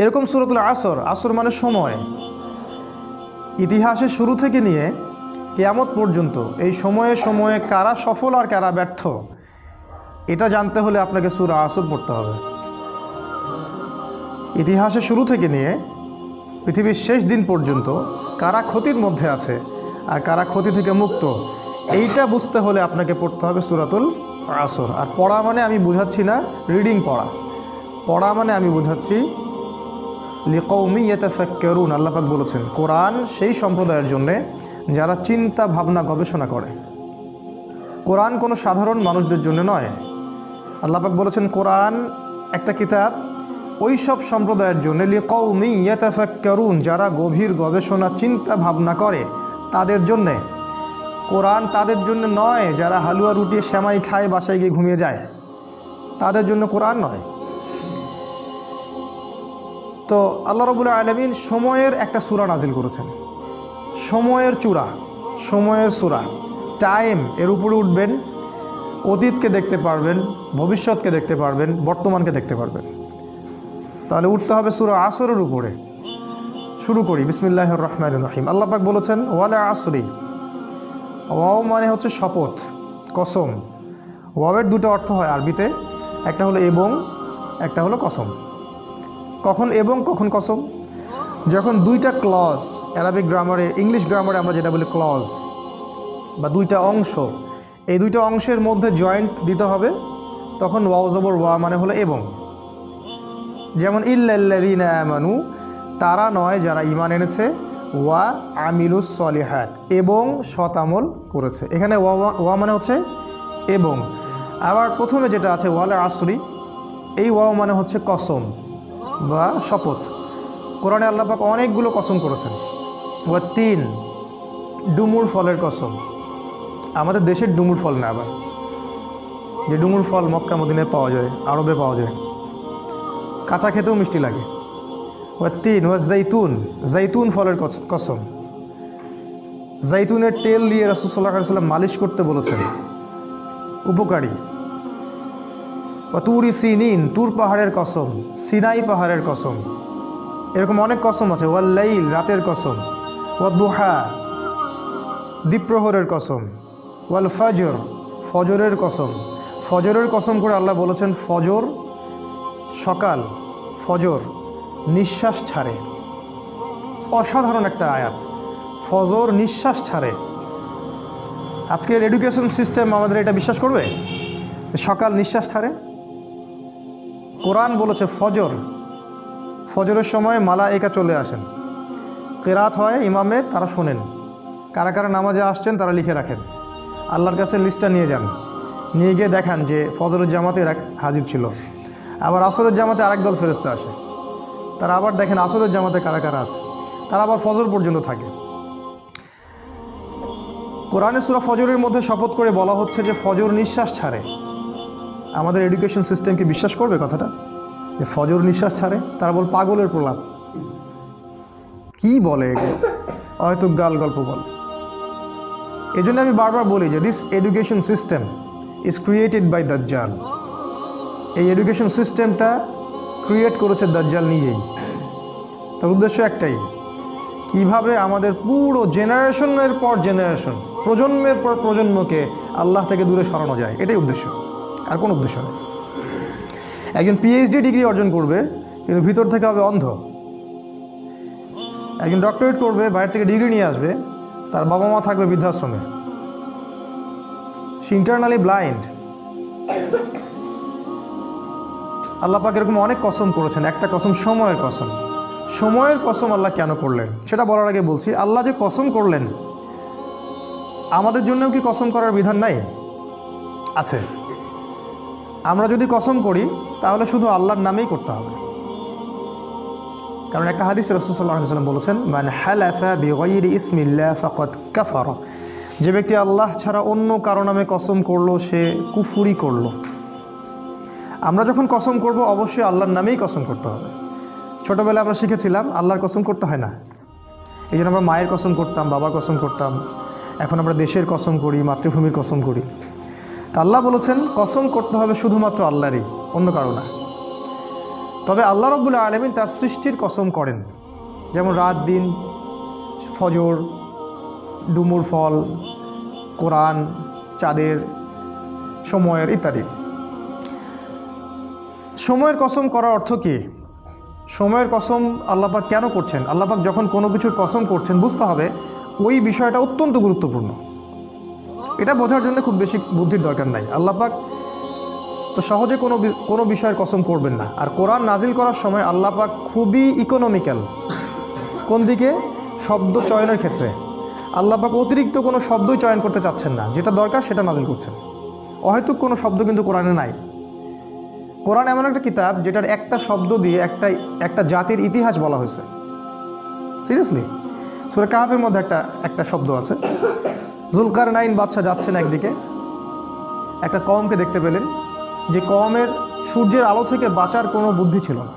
এরকম সূরাতুল আসর, আসর মানে সময়, ইতিহাসের শুরু থেকে নিয়ে কিয়ামত পর্যন্ত এই সময়ে সময়ে কারা সফল আর কারা ব্যর্থ, এটা জানতে হলে আপনাকে সূরা আসর পড়তে হবে। ইতিহাসের শুরু থেকে নিয়ে পৃথিবীর শেষ দিন পর্যন্ত কারা ক্ষতির মধ্যে আছে আর কারা ক্ষতি থেকে মুক্ত, এইটা বুঝতে হলে আপনাকে পড়তে হবে সূরাতুল আসর। আর পড়া মানে আমি বুঝাচ্ছি না রিডিং পড়া, পড়া মানে আমি বুঝাচ্ছি লিকৌমি ইয়াতাফাক্কারুন। আল্লাহ পাক বলেছেন কোরআন সেই সম্প্রদায়ের জন্যে যারা চিন্তা ভাবনা গবেষণা করে। কোরআন কোনো সাধারণ মানুষদের জন্য নয়। আল্লাহ পাক বলেছেন কোরআন একটা কিতাব ওই সব সম্প্রদায়ের জন্য লিকৌমি ইয়াতাফাক্কারুন, যারা গভীর গবেষণা চিন্তা ভাবনা করে তাদের জন্যে। কোরআন তাদের জন্য নয় যারা হালুয়া রুটি সেমাই খায় বাসায় গিয়ে ঘুমিয়ে যায়, তাদের জন্য কোরআন নয়। তো আল্লাহ রাব্বুল আলামিন সময়ের একটা সূরা নাজিল করেছেন, সময়ের চূড়া, সময়ের সূরা। টাইম এর উপরে উঠবেন, অতীতকে দেখতে পারবেন, ভবিষ্যৎকে দেখতে পারবেন, বর্তমানকে দেখতে পারবেন। তাহলে উঠতে হবে সূরা আসরের উপরে। শুরু করি, বিসমিল্লাহির রহমানির রহিম। আল্লাহ পাক বলেছেন ওয়াল আসরি। ওয়াও মানে হচ্ছে শপথ, কসম। ওয়াওয়ের দুটো অর্থ হয় আরবিতে, একটা হলো এবং, একটা হলো কসম। কখন এবং কখন কসম? যখন দুইটা ক্লজ, অ্যারাবিক গ্রামারে, ইংলিশ গ্রামারে আমরা যেটা বলি ক্লজ, বা দুইটা অংশ, এই দুইটা অংশের মধ্যে জয়েন্ট দিতে হবে, তখন ওয়াও জবর ওয়া মানে হলো এবং। যেমন ইল্লাল্লাযীনা আমানু, তারা নয় যারা ঈমান এনেছে, ওয়া আমিলুস সলিহাত, এবং সৎ আমল করেছে। এখানে ওয়া মানে হচ্ছে এবং। আবার প্রথমে যেটা আছে ওয়াল আসরি, এই ওয়াও মানে হচ্ছে কসম বা শপথ। কোরআনে আল্লাহ পাক অনেকগুলো কসম করেছেন। ওয়া তিন, ডুমুর ফলের কসম। আমাদের দেশের ডুমুর ফল না, আবার যে ডুমুর ফল মক্কা মদিনায় পাওয়া যায়, আরবে পাওয়া যায়, কাঁচা খেতেও মিষ্টি লাগে। ওয়া তিন, ওয়া জাইতুন, জাইতুন ফলের কসম। জাইতুনের তেল দিয়ে রাসূল সাল্লাল্লাহু আলাইহি ওয়াসাল্লাম মালিশ করতে বলেছেন, উপকারী। ওয়া তুরি সিনিন, তুর পাহাড়ের কসম, সিনাই পাহাড়ের কসম। এরকম অনেক কসম আছে। ওয়াল লাইল, রাতের কসম। ওয়া দুহা, দ্বীপ্রহরের কসম। ওয়াল ফজর, ফজরের কসম। ফজরের কসম করে আল্লাহ বলেছেন ফজর, সকাল, ফজর নিঃশ্বাস ছাড়ে। অসাধারণ একটা আয়াত, ফজর নিঃশ্বাস ছাড়ে। আজকের এডুকেশন সিস্টেম আমাদের এটা বিশ্বাস করবে সকাল নিঃশ্বাস ছাড়ে? কোরআন বলেছে ফজর, ফজরের সময় মালায়েকা চলে আসেন, কিরাত হয় ইমামে, তারা শোনেন। কারা কারা নামাজে আসছেন তারা লিখে রাখেন, আল্লাহর কাছে লিস্টটা নিয়ে যান, নিয়ে গিয়ে দেখান যে ফজরের জামাতে হাজির ছিল। আবার আসরের জামাতে আরেক দল ফেরেশতা আসে, তারা আবার দেখেন আসরের জামাতে কারা কারা আছে, তারা আবার ফজর পর্যন্ত থাকে। কোরআনে সূরা ফজরের মধ্যে শপথ করে বলা হচ্ছে যে ফজর নিঃশ্বাস ছাড়ে। আমাদের এডুকেশন সিস্টেম কি বিশ্বাস করবে কথাটা যে ফজর নিঃশ্বাস ছাড়ে? তারা বল পাগলের প্রলাপ, কি বলে এগুলো, হয়তো গাল গল্প বলে। এই জন্য আমি বারবার বলি যে this education system is created by দাজ্জাল। এই এডুকেশন সিস্টেমটা ক্রিয়েট করেছে দাজ্জাল নিজেই। তার উদ্দেশ্য একটাই, কিভাবে আমাদের পুরো জেনারেশনের পর জেনারেশন, প্রজন্মের পর প্রজন্মকে আল্লাহ থেকে দূরে সরানো যায়, এটাই উদ্দেশ্য, আর কোনো উদ্দেশ্য নেই। একজন পিএইচডি ডিগ্রি অর্জন করবে কিন্তু ভিতর থেকে হবে অন্ধ। একজন ডক্টরেট করবে, বাইরে থেকে ডিগ্রি নিয়ে আসবে, তার বাবা মা থাকবে বৃদ্ধাশ্রমে, সে ইন্টারনালি ব্লাইন্ড। আল্লাহ পাক এরকম অনেক কসম করেছেন, একটা কসম সময়ের কসম। সময়ের কসম আল্লাহ কেন করলেন সেটা বলার আগে বলছি, আল্লাহ যে কসম করলেন আমাদের জন্যও কি কসম করার বিধান নাই? আছে। আমরা যদি কসম করি তাহলে শুধু আল্লাহর নামেই করতে হবে। কারণ একটা হাদিসে রাসূল সাল্লাল্লাহু আলাইহি ওয়াসাল্লাম বলেছেন মান হালাফা বিগাইরি ইসমিল্লাহ ফাকাদ কাফারা, যে ব্যক্তি আল্লাহ ছাড়া অন্য কারো নামে কসম করলো সে কুফরি করলো। আমরা যখন কসম করব অবশ্যই আল্লাহর নামেই কসম করতে হবে। ছোটোবেলায় আমরা শিখেছিলাম আল্লাহর কসম করতে হয় না, এই জন্য আমরা মায়ের কসম করতাম, বাবার কসম করতাম। এখন আমরা দেশের কসম করি, মাতৃভূমির কসম করি। তা আল্লাহ বলেছেন কসম করতে হবে শুধুমাত্র আল্লাহরই, অন্য কারো না। তবে আল্লাহ রাব্বুল আলামিন তার সৃষ্টির কসম করেন, যেমন রাত দিন, ফজর, ডুমুর ফল, কোরআন, চাঁদের, সময়ের ইত্যাদি। সময়ের কসম করার অর্থ কী? সময়ের কসম আল্লাহ পাক কেন করছেন? আল্লাহ পাক যখন কোনো কিছুর কসম করছেন বুঝতে হবে ওই বিষয়টা অত্যন্ত গুরুত্বপূর্ণ। এটা বোঝার জন্য খুব বেশি বুদ্ধির দরকার নাই। আল্লাহ পাক তো সহজে কোনো বিষয়ের কসম করবেন না। আর কোরআন নাজিল করার সময় আল্লাহ পাক খুবই ইকোনমিক্যাল। কোন দিকে? শব্দ চয়নের ক্ষেত্রে আল্লাহ পাক অতিরিক্ত কোনো শব্দই চয়ন করতে চাচ্ছেন না, যেটা দরকার সেটা নাজিল করছেন। অহেতুক কোনো শব্দ কিন্তু কোরআনে নাই। কোরআন এমন একটা কিতাব যেটার একটা শব্দ দিয়ে একটা জাতির ইতিহাস বলা হয়েছে। সিরিয়াসলি, সূরা কাহফের মধ্যে একটা শব্দ আছে, যুলকারনাইন বাদশা যাচ্ছেন একদিকে, একটা কওমকে দেখতে পেলেন যে কওমের সূর্যের আলো থেকে বাঁচার কোনো বুদ্ধি ছিল না।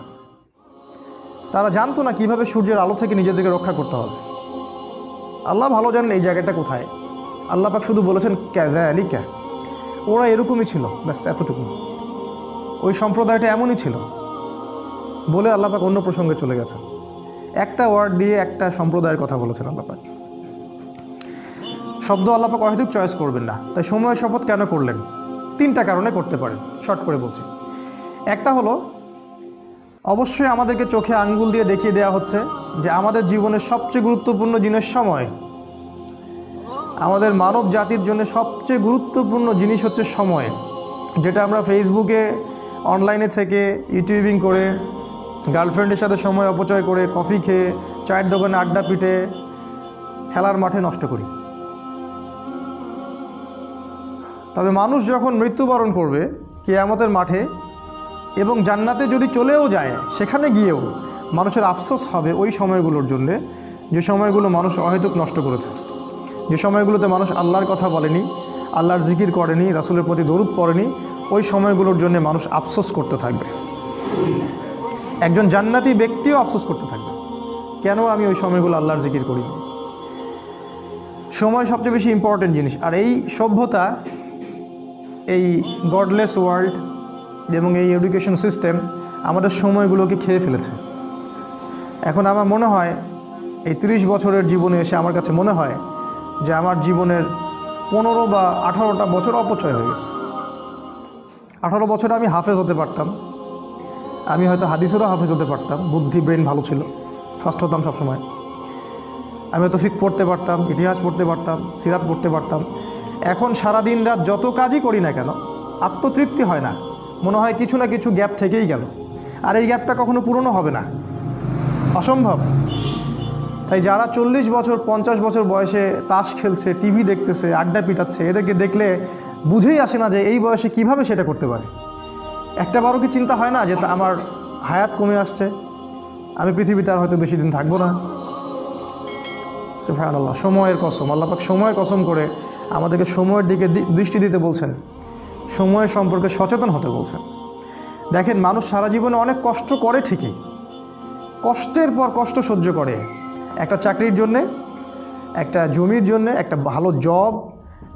তারা জানতো না কিভাবে সূর্যের আলো থেকে নিজেদেরকে রক্ষা করতে হবে। আল্লাহ ভালো জানেন এই জায়গাটা কোথায়। আল্লাহ পাক শুধু বলেছেন ক্যাযালিকা, ওরা এরকমই ছিল, ব্যাস এতটুকু। ওই সম্প্রদায়টা এমনই ছিল বলে আল্লাহ পাক অন্য প্রসঙ্গে চলে গেছেন। একটা ওয়ার্ড দিয়ে একটা সম্প্রদায়ের কথা বলেছেন আল্লাহ পাক। শব্দ আল্লাহ পাক অহেতুক চয়েস করবেন না। তাই সময়ের শপথ কেন করলেন? 3টা কারণে করতে পারেন, শর্ট করে বলছি। একটা হলো, অবশ্যই আমাদেরকে চোখে আঙ্গুল দিয়ে দেখিয়ে দেওয়া হচ্ছে যে আমাদের জীবনের সবচেয়ে গুরুত্বপূর্ণ জিনিস সময়। আমাদের মানব জাতির জন্য সবচেয়ে গুরুত্বপূর্ণ জিনিস হচ্ছে সময়, যেটা আমরা ফেসবুকে, অনলাইনে থেকে, ইউটিউবিং করে, গার্লফ্রেন্ডের সাথে সময় অপচয় করে, কফি খেয়ে, চায়ের দোকানে আড্ডা পিটে, খেলার মাঠে নষ্ট করি। তবে মানুষ যখন মৃত্যুবরণ করবে কিয়ামতের মাঠে এবং জান্নাতে যদি চলেও যায়, সেখানে গিয়েও মানুষের আফসোস হবে ওই সময়গুলোর জন্যে যে সময়গুলো মানুষ অহেতুক নষ্ট করেছে, যে সময়গুলোতে মানুষ আল্লাহর কথা বলেনি, আল্লাহর জিকির করেনি, রাসূলের প্রতি দরুদ পড়েনি। ওই সময়গুলোর জন্য মানুষ আফসোস করতে থাকবে। একজন জান্নাতি ব্যক্তিও আফসোস করতে থাকবে, কেন আমি ওই সময়গুলো আল্লাহর জিকির করিনি। সময় সবচেয়ে বেশি ইম্পর্টেন্ট জিনিস। আর এই সভ্যতা, এই গডলেস ওয়ার্ল্ড এবং এই এডুকেশন সিস্টেম আমাদের সময়গুলোকে খেয়ে ফেলেছে। এখন আমার মনে হয় এই 30 বছরের জীবনে এসে আমার কাছে মনে হয় যে আমার জীবনের 15 বা 18টা বছর অপচয় হয়ে গেছে। 18 বছরে আমি হাফেজ হতে পারতাম, আমি হয়তো হাদিসেরও হাফেজ হতে পারতাম, বুদ্ধি ব্রেন ভালো ছিল, ফার্স্ট হতাম সবসময়। আমি হয়তো ফিক পড়তে পারতাম, ইতিহাস পড়তে পারতাম, সিরাত পড়তে পারতাম। এখন সারাদিন রাত যত কাজই করি না কেন আত্মতৃপ্তি হয় না, মনে হয় কিছু না কিছু গ্যাপ থেকেই গেল। আর এই গ্যাপটা কখনো পূরণও হবে না, অসম্ভব। তাই যারা 40 বছর 50 বছর বয়সে তাস খেলছে, টিভি দেখতেছে, আড্ডা পিটাচ্ছে, এদেরকে দেখলে বুঝেই আসে না যে এই বয়সে কিভাবে সেটা করতে পারে। একটা বারও কি চিন্তা হয় না যে আমার হায়াত কমে আসছে, আমি পৃথিবীতে আর হয়তো বেশি দিন থাকবো না। সুবহানাল্লাহ, সময়ের কসম। আল্লাহ পাক সময়ের কসম করে আমাদেরকে সময়ের দিকে দৃষ্টি দিতে বলছেন, সময়ের সম্পর্কে সচেতন হতে বলছেন। দেখেন, মানুষ সারা জীবনে অনেক কষ্ট করে ঠিকই, কষ্টের পর কষ্ট সহ্য করে। একটা চাকরির জন্যে, একটা জমির জন্যে, একটা ভালো জব,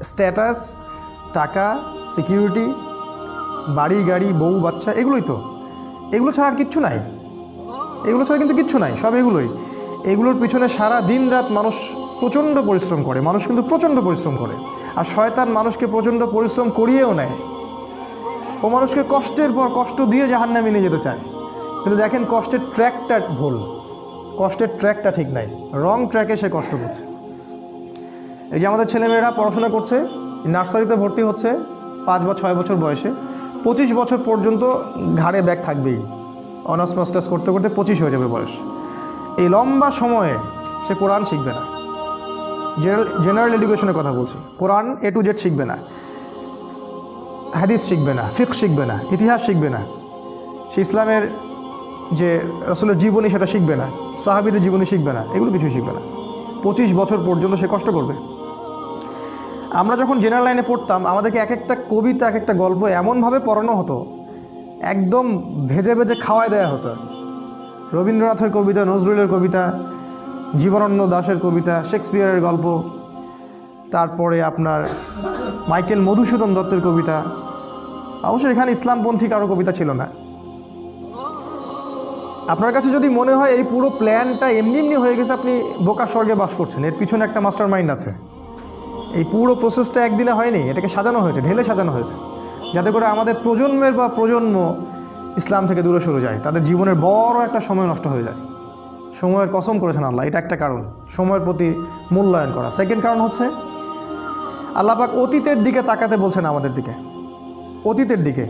স্ট্যাটাস, টাকা, সিকিউরিটি, বাড়ি গাড়ি, বউ বাচ্চা, এগুলোই তো। এগুলো ছাড়া আর কিচ্ছু নাই, এগুলো ছাড়া কিন্তু কিচ্ছু নাই, সব এগুলোই। এগুলোর পিছনে সারা দিন রাত মানুষ প্রচণ্ড পরিশ্রম করে, মানুষ কিন্তু প্রচণ্ড পরিশ্রম করে। আর শয়তান মানুষকে প্রচণ্ড পরিশ্রম করিয়েও নেয়। ও মানুষকে কষ্টের পর কষ্ট দিয়ে জাহান্নামে নিয়ে যেতে চায়। কিন্তু দেখেন, কষ্টের ট্র্যাকটা ভুল, কষ্টের ট্র্যাকটা ঠিক নাই, রং ট্র্যাকে সে কষ্ট করছে। এই যে আমাদের ছেলেমেয়েরা পড়াশোনা করছে, নার্সারিতে ভর্তি হচ্ছে 5 বা 6 বছর বয়সে, 25 বছর পর্যন্ত ঘাড়ে ব্যাগ থাকবেই। অনার্স মাস্টার্স করতে করতে 25 হয়ে যাবে বয়স। এই লম্বা সময়ে সে কোরআন শিখবে না। জেনারেল এডুকেশনের কথা বলছি, কোরআন A to Z শিখবে না, হাদিস শিখবে না, ফিকহ শিখবে না, ইতিহাস শিখবে না, সে ইসলামের যে রাসূলের জীবনী সেটা শিখবে না, সাহাবীদের জীবনী শিখবে না, এগুলো কিছুই শিখবে না। 25 বছর পর্যন্ত সে কষ্ট করবে। আমরা যখন জেনারেল লাইনে পড়তাম, আমাদেরকে এক একটা কবিতা, এক একটা গল্প এমনভাবে পড়ানো হতো, একদম ভেজে ভেজে খাওয়ায় দেওয়া হতো। রবীন্দ্রনাথের কবিতা, নজরুলের কবিতা, জীবনানন্দ দাশের কবিতা, শেক্সপিয়ারের গল্প, তারপরে আপনার মাইকেল মধুসূদন দত্তের কবিতা। অবশ্যই এখানে ইসলামপন্থী কারো কবিতা ছিল না। আপনার কাছে যদি মনে হয় এই পুরো প্ল্যানটা এমনি এমনি হয়ে গেছে, আপনি বোকা স্বর্গে বাস করছেন, এর পিছনে একটা মাস্টার মাইন্ড আছে। এই পুরো প্রসেসটা একদিনে হয়নি, এটাকে সাজানো হয়েছে, ঢেলে সাজানো হয়েছে, যাতে করে আমাদের প্রজন্মের বা প্রজন্ম ইসলাম থেকে দূরে সরে যায়, তাদের জীবনের বড় একটা সময় নষ্ট হয়ে যায়। সময়ের কসম করেছেন আল্লাহ, এটা একটা কারণ, সময়ের প্রতি মূল্যায়ন করা। সেকেন্ড কারণ হচ্ছে আল্লাহ পাক অতীতের দিকে তাকাতে বলছেন আমাদের দিকে, অতীতের দিকে।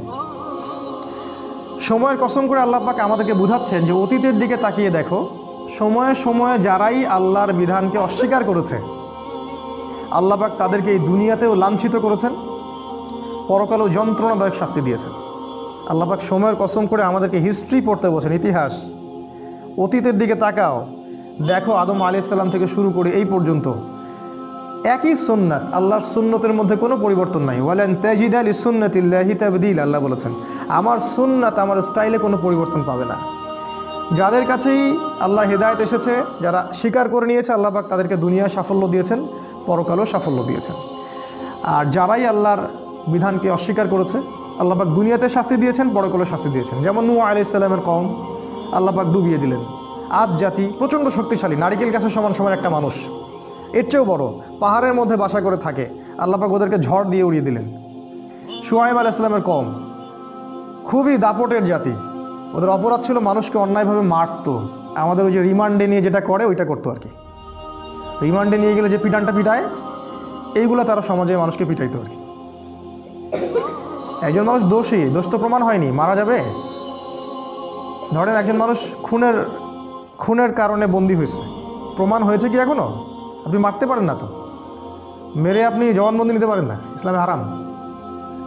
সময়ের কসম করে আল্লাহ পাক আমাদেরকে বোঝাচ্ছেন যে অতীতের দিকে তাকিয়ে দেখো, সময়ে সময়ে যারাই আল্লাহর বিধানকে অস্বীকার করেছে আল্লাহ পাক তাদেরকে এই দুনিয়াতেও লাঞ্ছিত করেছেন, পরকালেও যন্ত্রণাদায়ক শাস্তি দিয়েছেন। আল্লাহ পাক সময়ের কসম করে আমাদেরকে হিস্ট্রি পড়তে বলছেন, ইতিহাস। অতীতের দিকে তাকাও, দেখো আদম আলাইহিস সালাম থেকে শুরু করে এই পর্যন্ত একই সুন্নাত, আল্লাহর সুন্নতের মধ্যে কোনো পরিবর্তন নাই। ওয়ালান তাজিদা লিসুন্নাতিল্লাহি তাবদীলা, আল্লাহ বলেছেন আমার সুন্নাত, আমার স্টাইলে কোনো পরিবর্তন পাবে না। যাদের কাছেই আল্লাহর হেদায়েত এসেছে, যারা স্বীকার করে নিয়েছে, আল্লাহ পাক তাদেরকে দুনিয়ায় সাফল্য দিয়েছেন, পরকালেও সাফল্য দিয়েছেন। আর যারাই আল্লাহর বিধানকে অস্বীকার করেছে আল্লাহ পাক দুনিয়াতে শাস্তি দিয়েছেন, পরকালেও শাস্তি দিয়েছেন। যেমন নূহ আলাইহিস সালামের কওম আল্লাহ পাক ডুবিয়ে দিলেন। আদ জাতি প্রচণ্ড শক্তিশালী, নারিকেল গাছের সমান সমান একটা মানুষ, এর চেয়েও বড়, পাহাড়ের মধ্যে বাসা করে থাকে, আল্লাহ পাক ওদেরকে ঝড় দিয়ে উড়িয়ে দিলেন। শুআয়ব আলাইহিস সালামের কওম খুবই দাপটের জাতি, ওদের অপরাধ ছিল মানুষকে অন্যায়ভাবে মারতো। আমাদের ওই যে রিমান্ডে নিয়ে যেটা করে ওইটা করতো আর কি, রিমান্ডে নিয়ে গেলে যে পিটানটা পিটায়, এইগুলো তারা সমাজে মানুষকে পিটাইতো আর কি। একজন মানুষ দোষী, দোষ তো প্রমাণ হয়নি, মারা যাবে। ধরেন একজন মানুষ খুনের কারণে বন্দী হয়েছে, প্রমাণ হয়েছে কি এখনো? আপনি মারতে পারেন না তো, মেরে আপনি জবানবন্দি নিতে পারেন না, ইসলামে হারাম।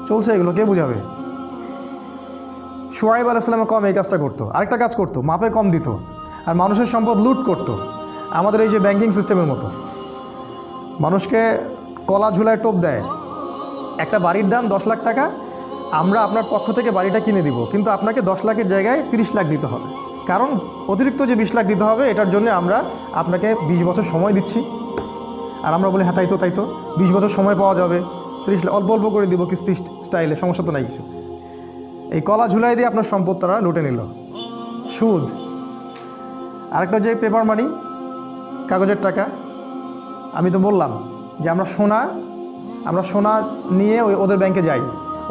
চলছে এগুলো, কে বুঝাবে? শুআয়ব আলাইহিস সালামের কম এই কাজটা করতো। আরেকটা কাজ করতো, মাপে কম দিত আর মানুষের সম্পদ লুট করতো। আমাদের এই যে ব্যাংকিং সিস্টেমের মতো, মানুষকে কলা ঝুলায় টোপ দেয়, একটা বাড়ির দাম 10 লাখ টাকা, আমরা আপনার পক্ষ থেকে বাড়িটা কিনে দিব, কিন্তু আপনাকে 10 লাখের জায়গায় 30 লাখ দিতে হবে, কারণ অতিরিক্ত যে 20 লাখ দিতে হবে এটার জন্য আমরা আপনাকে 20 বছর সময় দিচ্ছি। আর আমরা বলি হ্যাঁ তাই তো 20 বছর সময় পাওয়া যাবে, 30 লাখ অল্প অল্প করে দিব কিস্তি স্টাইলে, সমস্যা তো নাই কিছু। এই কলা ঝুলাই দিয়ে আপনার সম্পদ তারা লুটে নিল, সুদ। আরেকটা যে পেপার মানি, কাগজের টাকা। আমি তো বললাম যে আমরা সোনা নিয়ে ওদের ব্যাংকে যাই,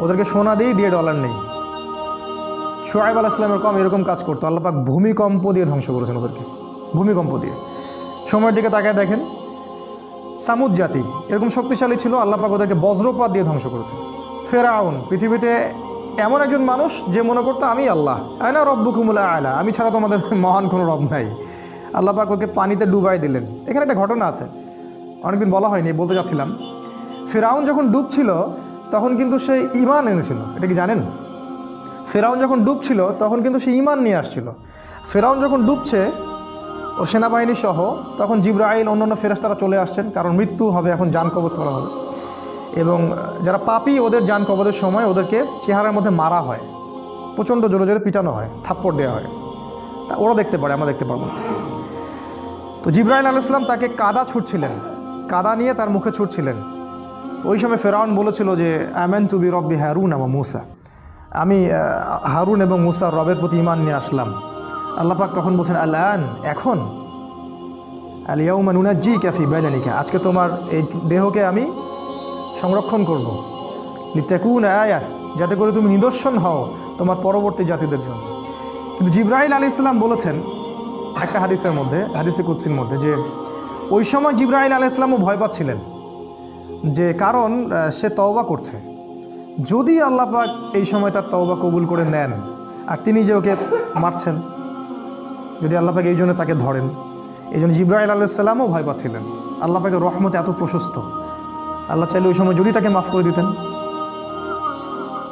ওদেরকে সোনা দিয়ে ডলার নেই। শুআয়ব আলাইহিস সালামের কওম এরকম কাজ করতো, আল্লাহ পাক ভূমিকম্প দিয়ে ধ্বংস করেছেন ওদেরকে, ভূমিকম্প দিয়ে। সময়ের দিকে তাকায় দেখেন, সামুদ জাতি এরকম শক্তিশালী ছিল, আল্লাহ পাক ওদেরকে বজ্রপাত দিয়ে ধ্বংস করেছেন। ফেরাউন পৃথিবীতে এমন একজন মানুষ যে মনে করতো আমি আল্লাহ, আয়না রব্বুকুমুল আ'লা, আমি ছাড়া তোমাদের মহান কোনো রব নাই। আল্লাহ পাক ওকে পানিতে ডুবাই দিলেন। এখানে একটা ঘটনা আছে, অনেকদিন বলা হয়নি, বলতে যাচ্ছিলাম। ফেরাউন যখন ডুবছিল তখন কিন্তু সে ঈমান এনেছিল, এটা কি জানেন? ফেরাউন যখন ডুবছিল তখন কিন্তু সে ঈমান নিয়ে আসছিল। ফেরাউন যখন ডুবছে ও সেনাবাহিনী সহ, তখন জিবরাইল অন্যান্য ফেরেশতারা চলে আসছেন, কারণ মৃত্যু হবে, এখন জান কবজ করা হবে। এবং যারা পাপী ওদের জান কবজের সময় ওদেরকে চেহারার মধ্যে মারা হয়, প্রচণ্ড জোরে জোরে পিটানো হয়, থাপ্পড় দেওয়া হয়। ওরা দেখতে পারে, আমরা দেখতে পারবো না। তো জিবরাইল আলাইহিস সালাম তাকে কাদা ছুটছিলেন, কাদা নিয়ে তার মুখে ছুটছিলেন। ওই সময় ফেরাউন বলেছিল যে আমানতু বিরব্বি হারুন ওয়া মূসা, আমি হারুন এবং মূসার রবের প্রতি ঈমান নিয়ে আসলাম। আল্লাহ পাক তখন বলছেন আল-আন, এখন, আল ইয়াউমা নুনাজ্জিকা ফি বাদানিকা, আজকে তোমার এই দেহকে আমি সংরক্ষণ করব, লিতাকুনা আয়া, যাতে করে তুমি নিদর্শন হও তোমার পরবর্তী জাতিদের জন্য। কিন্তু জিবরাইল আলাইহিস সালাম বলেছেন একটা হাদিসের মধ্যে, হাদিসে কুদসির মধ্যে, যে ওই সময় জিবরাইল আলাইহিস সালামও ভয় পাচ্ছিলেন, যে কারণ সে তওবা করছে, যদি আল্লাহ পাক এই সময় তার তওবা কবুল করে নেন আর তিনি যে ওকে মারছেন, যদি আল্লাহ পাক এই জন্য তাকে ধরেন। এই জন্য জিবরাইল আলাইহিস সালামও ভয় পাচ্ছিলেন। আল্লাহ পাকের রহমত এত প্রশস্ত, আল্লাহ চাইলে ওই সময় যদি তাকে মাফ করে দিতেন।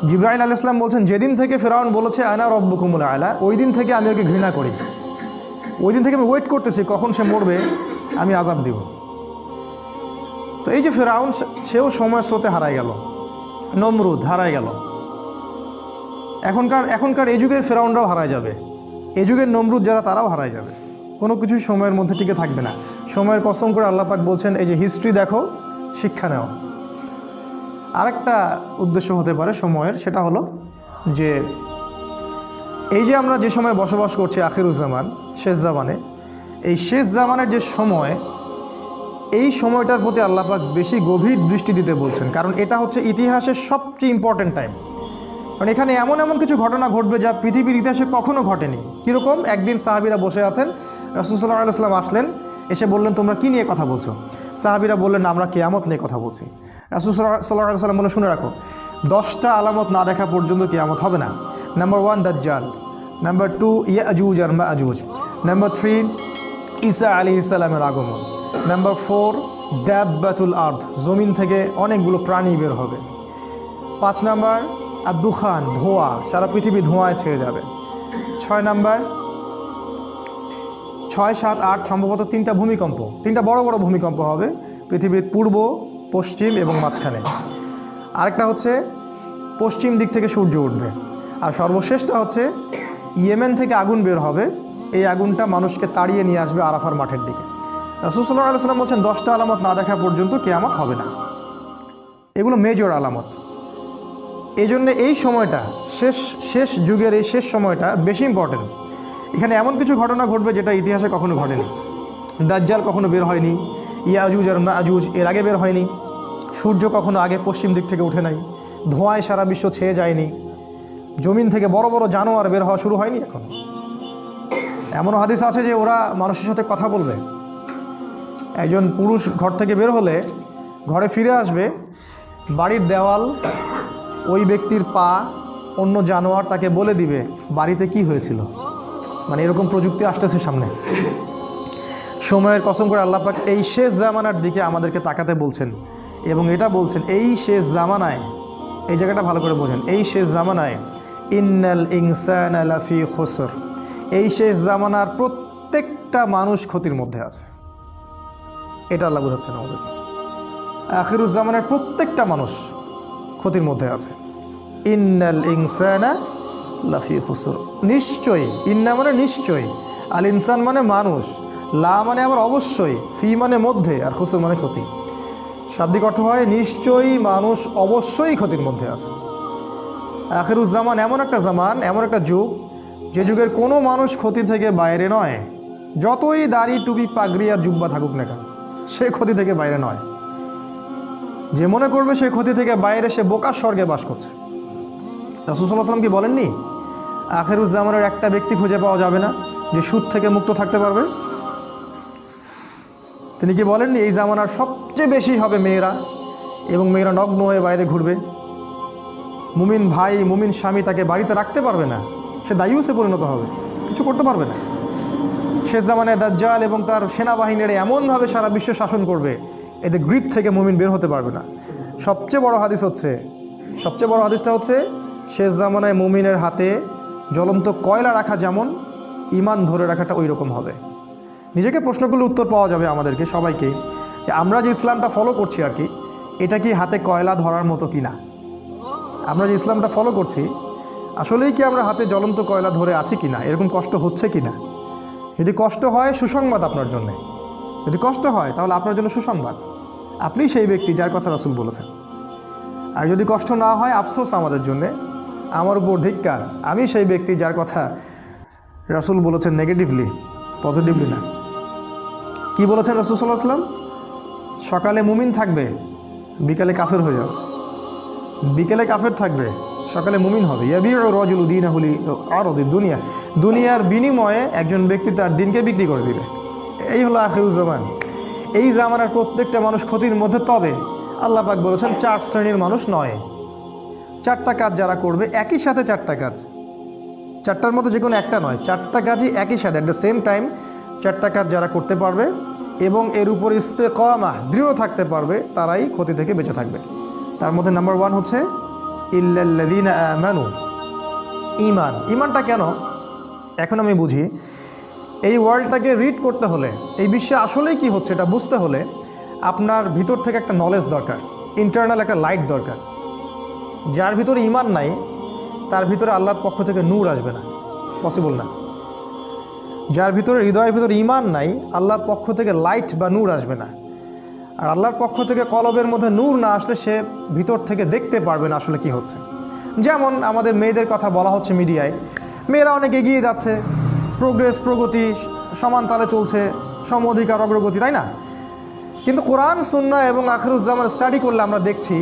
জিবরাইল আলাইহিস সালাম বলছেন, যেদিন থেকে ফেরাউন বলেছে আনা রব্বুকুমুল আ'লা, ওই দিন থেকে আমি ওকে ঘৃণা করি, ওই দিন থেকে আমি ওয়েট করতেছি কখন সে মরবে, আমি আযাব দিব। তো এই যে ফেরাউন, সেও সময়ের স্রোতে হারায় গেল, নমরুদ হারায় গেল। এখনকার এই যুগের ফেরাউনরাও হারায় যাবে, এই যুগের নমরুদ যারা তারাও হারায় যাবে, কোনো কিছুই সময়ের মধ্যে টিকে থাকবে না। সময়ের কসম করে আল্লাহ পাক বলছেন, এই যে হিস্ট্রি দেখো, শিক্ষা নেও। আরেকটা উদ্দেশ্য হতে পারে সময়ের, সেটা হলো যে এই যে আমরা যে সময় বসবাস করছি আখিরুজ্জামান, শেষ জামানে, এই শেষ জামানের যে সময়, এই সময়টার প্রতি আল্লাহ পাক বেশি গভীর দৃষ্টি দিতে বলছেন, কারণ এটা হচ্ছে ইতিহাসের সবচেয়ে ইম্পর্ট্যান্ট টাইম। কারণ এখানে এমন এমন কিছু ঘটনা ঘটবে যা পৃথিবীর ইতিহাসে কখনো ঘটেনি। কীরকম? একদিন সাহাবীরা বসে আছেন, রাসূল সাল্লাল্লাহু আলাইহি ওয়াসাল্লাম আসলেন, এসে বললেন তোমরা কী নিয়ে কথা বলছো? সাহাবীরা বললেন আমরা কিয়ামত নিয়ে কথা বলছি। রাসূল সাল্লাল্লাহু আলাইহি ওয়াসাল্লাম বললেন শুনে রাখো, 10টা আলামত না দেখা পর্যন্ত কিয়ামত হবে না। নাম্বার 1 দাজ্জাল, নাম্বার 2 ইয়াজুজ আর মাজুজ, নাম্বার 3 ঈসা আলাইহিস সালামের আগমন, নাম্বার 4 দাব্বাতুল আরদ, জমিন থেকে অনেকগুলো প্রাণী বের হবে। 5 নাম্বার আর দুখান, ধোঁয়া, সারা পৃথিবী ধোঁয়ায় ছেয়ে যাবে। 6 নাম্বার, 6, 7, 8 সম্ভবত 3টা ভূমিকম্প, 3টা বড় বড় ভূমিকম্প হবে পৃথিবীর পূর্ব, পশ্চিম এবং মাঝখানে। আরেকটা হচ্ছে পশ্চিম দিক থেকে সূর্য উঠবে। আর সর্বশেষটা হচ্ছে ইয়েমেন থেকে আগুন বের হবে, এই আগুনটা মানুষকে তাড়িয়ে নিয়ে আসবে আরাফার মাঠের দিকে। রাসূল সাল্লাল্লাহু আলাইহি ওয়াসাল্লাম বলছেন 10টা আলামত না দেখা পর্যন্ত কিয়ামত হবে না। এগুলো মেজর আলামত। এই জন্য এই সময়টা, শেষ যুগের এই শেষ সময়টা বেশি ইম্পর্টেন্ট। এখানে এমন কিছু ঘটনা ঘটবে যেটা ইতিহাসে কখনো ঘটেনি। দাজ্জাল কখনো বের হয়নি, ইয়াজুজ আর মাজুজ এর আগে বের হয়নি, সূর্য কখনো আগে পশ্চিম দিক থেকে উঠে নাই, ধোঁয়ায় সারা বিশ্ব ছেয়ে যায়নি, জমিন থেকে বড় বড় জানোয়ার বের হওয়া শুরু হয়নি এখন। এমনও হাদিস আছে যে ওরা মানুষের সাথে কথা বলবে। একজন পুরুষ ঘর থেকে বের হলে ঘরে ফিরে আসবে, বাড়ির দেওয়াল, ওই ব্যক্তির পা, অন্য জানোয়ার তাকে বলে দিবে বাড়িতে কি হয়েছিল। মানে এরকম প্রযুক্তি আসতেছে সামনে। সময়ের কসম করে আল্লাহ পাক এই শেষ জামানার দিকে আমাদেরকে তাকাতে বলছেন, এবং এটা বলছেন এই শেষ জামানায়, এই জায়গাটা ভালো করে বোঝেন, এই শেষ জামানায় ইন্নাল ইনসানা লাফি খুসর, এই শেষ জামানার প্রত্যেকটা মানুষ ক্ষতির মধ্যে আছে। এটা আল্লাহ বোঝাচ্ছেন আমাদের। আখিরুজ্জামানের প্রত্যেকটা মানুষ ক্ষতির মধ্যে আছে। ইন্নাল ইনসানা লাফি খুসর, নিশ্চয়ই, ইন্না মানে নিশ্চয়ই, আল ইনসান মানে মানুষ, লা মানে আবার অবশ্যই, ফি মানে মধ্যে, আর খুসর মানে ক্ষতি। শাব্দিক অর্থ হয় নিশ্চয়ই মানুষ অবশ্যই ক্ষতির মধ্যে আছে। আখিরুজ্জামান এমন একটা জামান, এমন একটা যুগ, যে যুগের কোনো মানুষ ক্ষতি থেকে বাইরে নয়। যতই দাড়ি, টুপি, পাগড়ি আর জুব্বা থাকুক না কেন, সে ক্ষতি থেকে বাইরে নয়। যে মনে করবে সে ক্ষতি থেকে বাইরে, সে বোকার স্বর্গে বাস করছে। রাসূল সাল্লাল্লাহু আলাইহি ওয়াসাল্লাম কি বলেননি, আখিরুজ্জামানের একটা ব্যক্তি খুঁজে পাওয়া যাবে না যে সুদ থেকে মুক্ত থাকতে পারবে? তিনি কি বলেননি এই জামানার সবচেয়ে বেশি হবে মেয়েরা, এবং মেয়েরা নগ্ন হয়ে বাইরে ঘুরবে। মুমিন ভাই, মুমিন স্বামী তাকে বাড়িতে রাখতে পারবে না, সে দায়ুসে পরিণত হবে, কিছু করতে পারবে না। শেষ জামানায় দাজ্জাল এবং তার সেনাবাহিনীরা এমনভাবে সারা বিশ্ব শাসন করবে, এদের গ্রিপ থেকে মুমিন বের হতে পারবে না। সবচেয়ে বড় হাদিসটা হচ্ছে শেষ জামানায় মুমিনের হাতে জ্বলন্ত কয়লা রাখা যেমন, ঈমান ধরে রাখাটা ওই রকম হবে। নিজেকে প্রশ্নগুলোর উত্তর পাওয়া যাবে আমাদেরকে সবাইকে, যে আমরা যে ইসলামটা ফলো করছি আর কি, এটা কি হাতে কয়লা ধরার মতো কি না? আমরা যে ইসলামটা ফলো করছি, আসলেই কি আমরা হাতে জ্বলন্ত কয়লা ধরে আছি কি না? এরকম কষ্ট হচ্ছে কি না? যদি কষ্ট হয়, সুসংবাদ আপনার জন্য। যদি কষ্ট হয় তাহলে আপনার জন্য সুসংবাদ, আপনি সেই ব্যক্তি যার কথা রাসূল বলেছেন। আর যদি কষ্ট না হয়, আফসোস আমাদের জন্যে, আমার উপর ধিক্কার, আমি সেই ব্যক্তি যার কথা রাসূল বলেছেন নেগেটিভলি, পজিটিভলি না। কি বলেছেন রাসূল সাল্লাল্লাহু আলাইহি ওয়াসাল্লাম? সকালে মুমিন থাকবে, বিকালে কাফের হয়ে যাবে। বিকেলে কাফের থাকবে, সকালে মুমিন হবে। ইয়াবিউ রাজুলু দীনাহু লিআরদি দুনিয়া, দুনিয়ার বিনিময়ে একজন ব্যক্তি তার দিনকে বিক্রি করে দিবে। এই হলো আখিরুজ্জামান। এই জামানার প্রত্যেকটা মানুষ ক্ষতির মধ্যে। তবে আল্লাহ পাক বলেছেন 4 শ্রেণীর মানুষ নয়। 4টা কাজ যারা করবে, একই সাথে 4টা কাজ, 4টার মধ্যে যে কোনো একটা নয়, 4টা কাজই একই সাথে অ্যাট দ্য সেম টাইম 4টা কাজ যারা করতে পারবে এবং এর উপর ইস্তেকামা, দৃঢ় থাকতে পারবে, তারাই ক্ষতি থেকে বেঁচে থাকবে। তার মধ্যে নাম্বার 1 হচ্ছে ইল্লাল্লাযীনা আমানু, ঈমান। ঈমানটা কেন এখন আমি বুঝি। এই ওয়ার্ল্ডটাকে রিড করতে হলে, এই বিশ্বে আসলেই কি হচ্ছে এটা বুঝতে হলে আপনার ভিতর থেকে একটা নলেজ দরকার, ইন্টারনাল একটা লাইট দরকার। যার ভিতরে ঈমান নাই, তার ভিতরে আল্লাহর পক্ষ থেকে নূর আসবে না, পসিবল না। যার ভিতরে, হৃদয়ের ভিতরে ঈমান নাই, আল্লাহর পক্ষ থেকে লাইট বা নূর আসবে না। আর আল্লাহর পক্ষ থেকে কলবের মধ্যে নূর না আসলে সে ভিতর থেকে দেখতে পারবে না আসলে কি হচ্ছে। যেমন আমাদের মেয়েদের কথা বলা হচ্ছে মিডিয়ায়, মেয়েরা অনেক এগিয়ে যাচ্ছে, প্রগতি সমান তালে চলছে, সম অধিকার অগ্রগতি, তাই না? কিন্তু কোরআন সুন্নাহ এবং আখিরুজ্জামান স্টাডি করলে আমরা দেখছি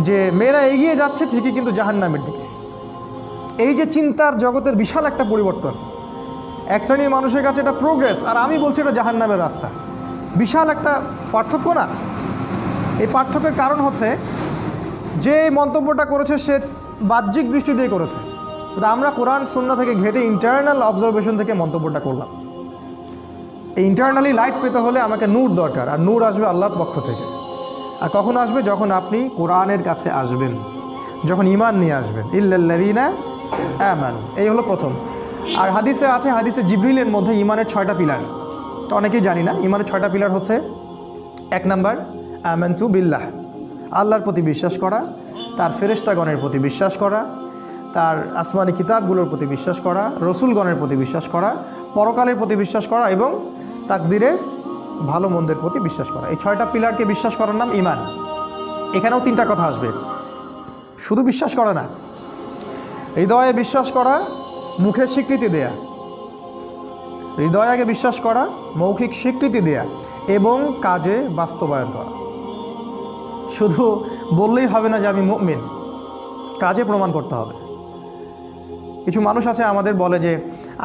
যে মেয়েরা এগিয়ে যাচ্ছে ঠিকই, কিন্তু জাহান্নামের দিকে। এই যে চিন্তার জগতের বিশাল একটা পরিবর্তন, এক শ্রেণীর মানুষের কাছে এটা প্রোগ্রেস, আর আমি বলছি এটা জাহান্নামের রাস্তা। বিশাল একটা পার্থক্য না? এই পার্থক্যের কারণ হচ্ছে যে মন্তব্যটা করেছে সে বাহ্যিক দৃষ্টি দিয়ে করেছে, কিন্তু আমরা কোরআন সুন্নাহ থেকে ঘেটে ইন্টারনাল অবজারভেশন থেকে মন্তব্যটা করলাম। এই ইন্টারনালি লাইট পেতে হলে আমাকে নূর দরকার, আর নূর আসবে আল্লাহর পক্ষ থেকে। আর কখন আসবে? যখন আপনি কোরআনের কাছে আসবেন, যখন ঈমান নিয়ে আসবেন। ইল্লাল্লাযীনা আমানু, এই হলো প্রথম। আর হাদিসে আছে, হাদিসে জিবরিলের মধ্যে ঈমানের 6টা পিলার, তো অনেকেই জানি না। ঈমানের 6টা পিলার হচ্ছে, 1 নাম্বার আমানতু বিল্লাহ, আল্লাহর প্রতি বিশ্বাস করা, তার ফেরেশতাগণের প্রতি বিশ্বাস করা, তার আসমানি কিতাবগুলোর প্রতি বিশ্বাস করা, রসুলগণের প্রতি বিশ্বাস করা, পরকালের প্রতি বিশ্বাস করা এবং তাকদিরের ভালো মন্দের প্রতি বিশ্বাস করা। এই 6টা পিলারকে বিশ্বাস করার নাম ঈমান। এখানেও 3টা কথা আসবে, শুধু বিশ্বাস করা না, হৃদয়ে বিশ্বাস করা, মুখে স্বীকৃতি দেয়া। হৃদয়ে আগে বিশ্বাস করা, মৌখিক স্বীকৃতি দেয়া এবং কাজে বাস্তবায়ন করা। শুধু বললেই হবে না যে আমি মুমিন, কাজে প্রমাণ করতে হবে। কিছু মানুষ আছে আমাদের বলে যে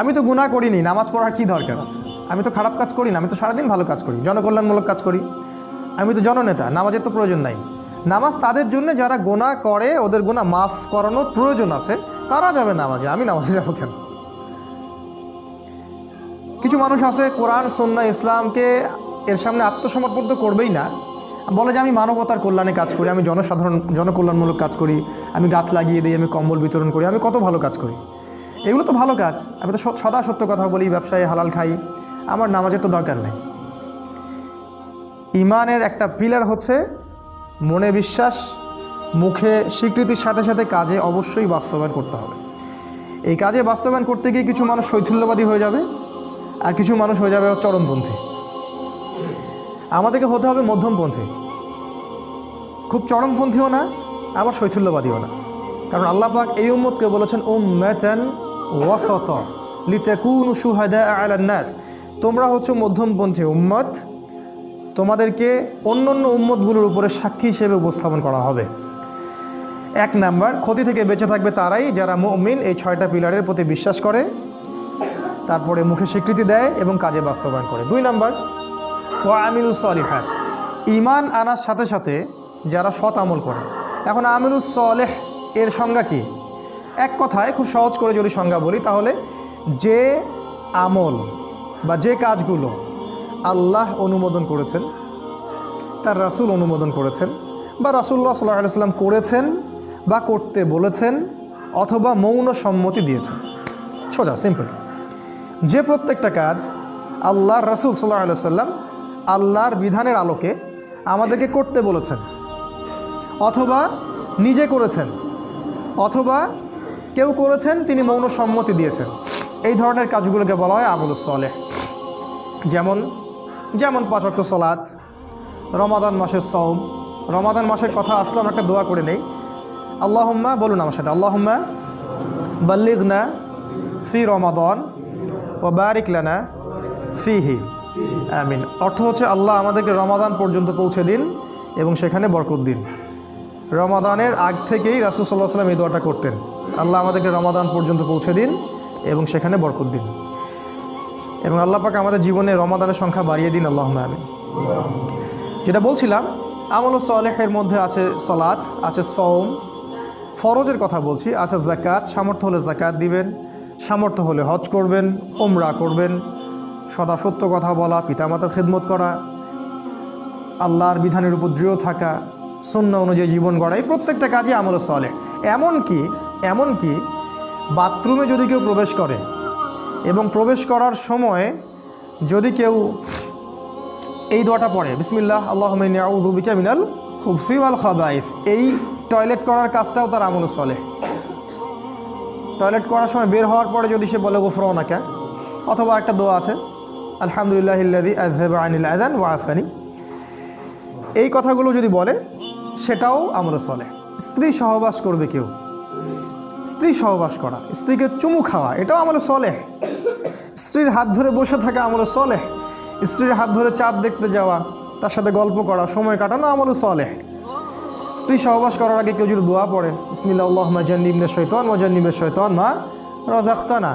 আমি তো গুনাহ করিনি, নামাজ পড়ার কী দরকার আছে, আমি তো খারাপ কাজ করি না, আমি তো সারাদিন ভালো কাজ করি, জনকল্যাণমূলক কাজ করি, আমি তো জননেতা, নামাজের তো প্রয়োজন নাই। নামাজ তাদের জন্য যারা গুনাহ করে, ওদের গুনাহ মাফ করানোর প্রয়োজন আছে, তারা যাবে নামাজে, আমি নামাজে যাবো কেন? কিছু মানুষ আছে কোরআন সুন্নাহ ইসলামকে এর সামনে আত্মসমর্পণ তো করবেই না, বলে যে আমি মানবতার কল্যাণে কাজ করি, আমি জনকল্যাণমূলক কাজ করি, আমি গাছ লাগিয়ে দিই, আমি কম্বল বিতরণ করি, আমি কত ভালো কাজ করি। এগুলো তো ভালো কাজ, আমি তো সদা সত্য কথা বলি, ব্যবসায় হালাল খাই, আমার নামাজের তো দরকার নেই। ঈমানের একটা পিলার হচ্ছে মনে বিশ্বাস, মুখে স্বীকৃতির সাথে সাথে কাজে অবশ্যই বাস্তবায়ন করতে হবে। এই কাজে বাস্তবায়ন করতে গিয়ে কিছু মানুষ শৈথিল্যবাদী হয়ে যাবে, আর কিছু মানুষ হয়ে যাবে চরমপন্থী। আমাদেরকে হতে হবে মধ্যমপন্থী, খুব চরমপন্থীও না, আবার শৈথিল্যবাদীও না। কারণ আল্লাহ পাক এই উম্মতকে বলেছেন উম্মাতান ওয়াসাতা লিতাকুনু শুহাদা আলান নাস, তোমরা হচ্ছে মধ্যমপন্থী উম্মত, তোমাদেরকে অন্যান্য উম্মতগুলোর উপরে সাক্ষী হিসেবে উপস্থাপন করা হবে। 1 নাম্বার, ক্ষতি থেকে বেঁচে থাকবে তারাই যারা মুমিন, এই 6টা পিলারের প্রতি বিশ্বাস করে, তারপরে মুখে স্বীকৃতি দেয় এবং কাজে বাস্তবায়ন করে। 2 নাম্বার, ওয়া আমিলুস সলিহাত, ঈমান আনার সাথে সাথে যারা সৎ আমল করে। এখন আমিলুস সলেহ এর সংজ্ঞা কি? এক কথায় খুব সহজ করে যদি সংজ্ঞা বলি, তাহলে যে আমল বা যে কাজগুলো আল্লাহ অনুমোদন করেছেন, তার রাসূল অনুমোদন করেছেন, বা রাসূলুল্লাহ সাল্লাল্লাহু আলাইহি ওয়াসাল্লাম করেছেন বা করতে বলেছেন, অথবা মৌন সম্মতি দিয়েছেন। সোজা সিম্পল, যে প্রত্যেকটা কাজ আল্লাহর রাসূল সাল্লাল্লাহু আলাইহি ওয়াসাল্লাম আল্লাহর বিধানের আলোকে আমাদেরকে করতে বলেছেন, অথবা নিজে করেছেন, অথবা কেউ করেছেন তিনি মৌন সম্মতি দিয়েছেন, এই ধরনের কাজগুলোকে বলা হয় আমলুস সলেহ। যেমন 5 ওয়াক্ত সালাত, রমাদান মাসের সওম। রমাদান মাসের কথা আসলে আমরা একটা দোয়া করে নেই, আল্লাহুম্মা, বলুন আমার সাথে, আল্লাহুম্মা বাল্লিগনা ফি রমাদান ওয়া বারিক লানা ফিহি, আমিন। অর্থ হচ্ছে আল্লাহ আমাদেরকে রমাদান পর্যন্ত পৌঁছে দিন এবং সেখানে বরকত দিন। রমাদানের আগ থেকেই রাসূল সাল্লাল্লাহু আলাইহি ওয়াসাল্লাম এই দোয়াটা করতেন, আল্লাহ আমাদেরকে রমাদান পর্যন্ত পৌঁছে দিন এবং সেখানে বরকত দিন। এবং আল্লাহ পাক আমাদের জীবনে রমাদানের সংখ্যা বাড়িয়ে দিন, আল্লাহুম্মা আমিন। যেটা বলছিলাম, আমলুস সলেহের মধ্যে আছে সালাত, আছে সওম, ফরজের কথা বলছি, আছে যাকাত, সামর্থ্য হলে যাকাত দিবেন, সামর্থ্য হলে হজ করবেন, উমরা করবেন, সদা সত্য কথা বলা, পিতামাতার খেদমত করা, আল্লাহর বিধানের উপর দৃঢ় থাকা, সুন্নাহ অনুযায়ী জীবন গড়া, এই প্রত্যেকটা কাজই আমলুস সলেহ। এমনকি বাথরুমে যদি কেউ প্রবেশ করে এবং প্রবেশ করার সময় যদি কেউ এই দোয়াটা পড়ে, বিসমিল্লাহ আল্লাহুম্মা ইন্নী আউযু বিকা মিনাল খুবসি ওয়াল খাবাইস, এই টয়লেট করার কাজটাও তার আমলুস সলেহ। টয়লেট করার সময় বের হওয়ার পরে যদি সে বলে গুফরানাকা, অথবা একটা দোয়া আছে আলহামদুলিল্লাহিল্লাযী আযহাবা আনিল আযান ওয়া আফানি, এই কথাগুলো যদি বলে সেটাও আমলুস সলেহ। স্ত্রী সহবাস করবে কেউ, স্ত্রী সহবাস করা, স্ত্রীকে চুমু খাওয়া, এটাও আমলে সলেহ। স্ত্রীর হাত ধরে বসে থাকা আমলে সলেহ। স্ত্রীর হাত ধরে চাঁদ দেখতে যাওয়া, তার সাথে গল্প করা, সময় কাটানো আমলে সলেহ। স্ত্রী সহবাস করার আগে কেউ যদি দোয়া পড়ে, বিসমিল্লাহ আল্লাহুম্মা জান্নিবনা শাইতান ওয়া জান্নিবিশ শাইতান মা রাযাকতানা,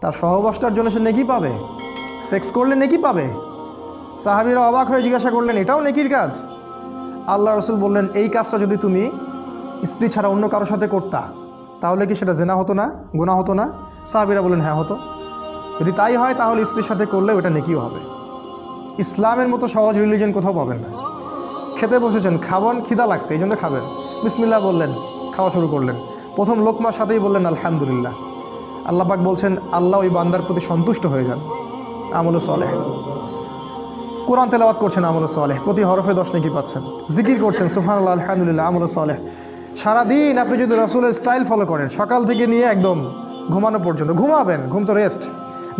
তার সহবাসটার জন্য সে নেকি পাবে, সেক্স করলে নেকি পাবে। সাহাবীরা অবাক হয়ে জিজ্ঞাসা করলেন, এটাও নেকির কাজ? আল্লাহ রাসূল বললেন, এই কাজটা যদি তুমি স্ত্রী ছাড়া অন্য কারোর সাথে করতা তাহলে কি সেটা জেনা হতো না, গুনাহ হতো না? সাহাবীরা বললেন, হ্যাঁ হতো। যদি তাই হয় তাহলে স্ত্রীর সাথে করলে ওটা নেকিও হবে। ইসলামের মতো সহজ রিলিজিয়ন কোথাও পাবেন না। খেতে বসেছেন, খাবেন, খিদা লাগছে, এই জন্য খাবেন, বিসমিল্লাহ বললেন, খাওয়া শুরু করলেন, প্রথম লোকমার সাথেই বললেন আলহামদুলিল্লাহ। আল্লাহ পাক বলছেন, আল্লাহ ওই বান্দার প্রতি সন্তুষ্ট হয়ে যান, আমলে সলেহ। কোরআন তেলাওয়াত করছেন, আমলে সলেহ, প্রতি হরফে 10 নেকি পাচ্ছেন। জিকির করছেন, সুবহানাল্লাহ আলহামদুলিল্লাহ, আমলে সলেহ। সারাদিন আপনি যদি রাসূলের স্টাইল ফলো করেন, সকাল থেকে নিয়ে একদম ঘুমানো পর্যন্ত, ঘুমাবেন, ঘুম তো রেস্ট,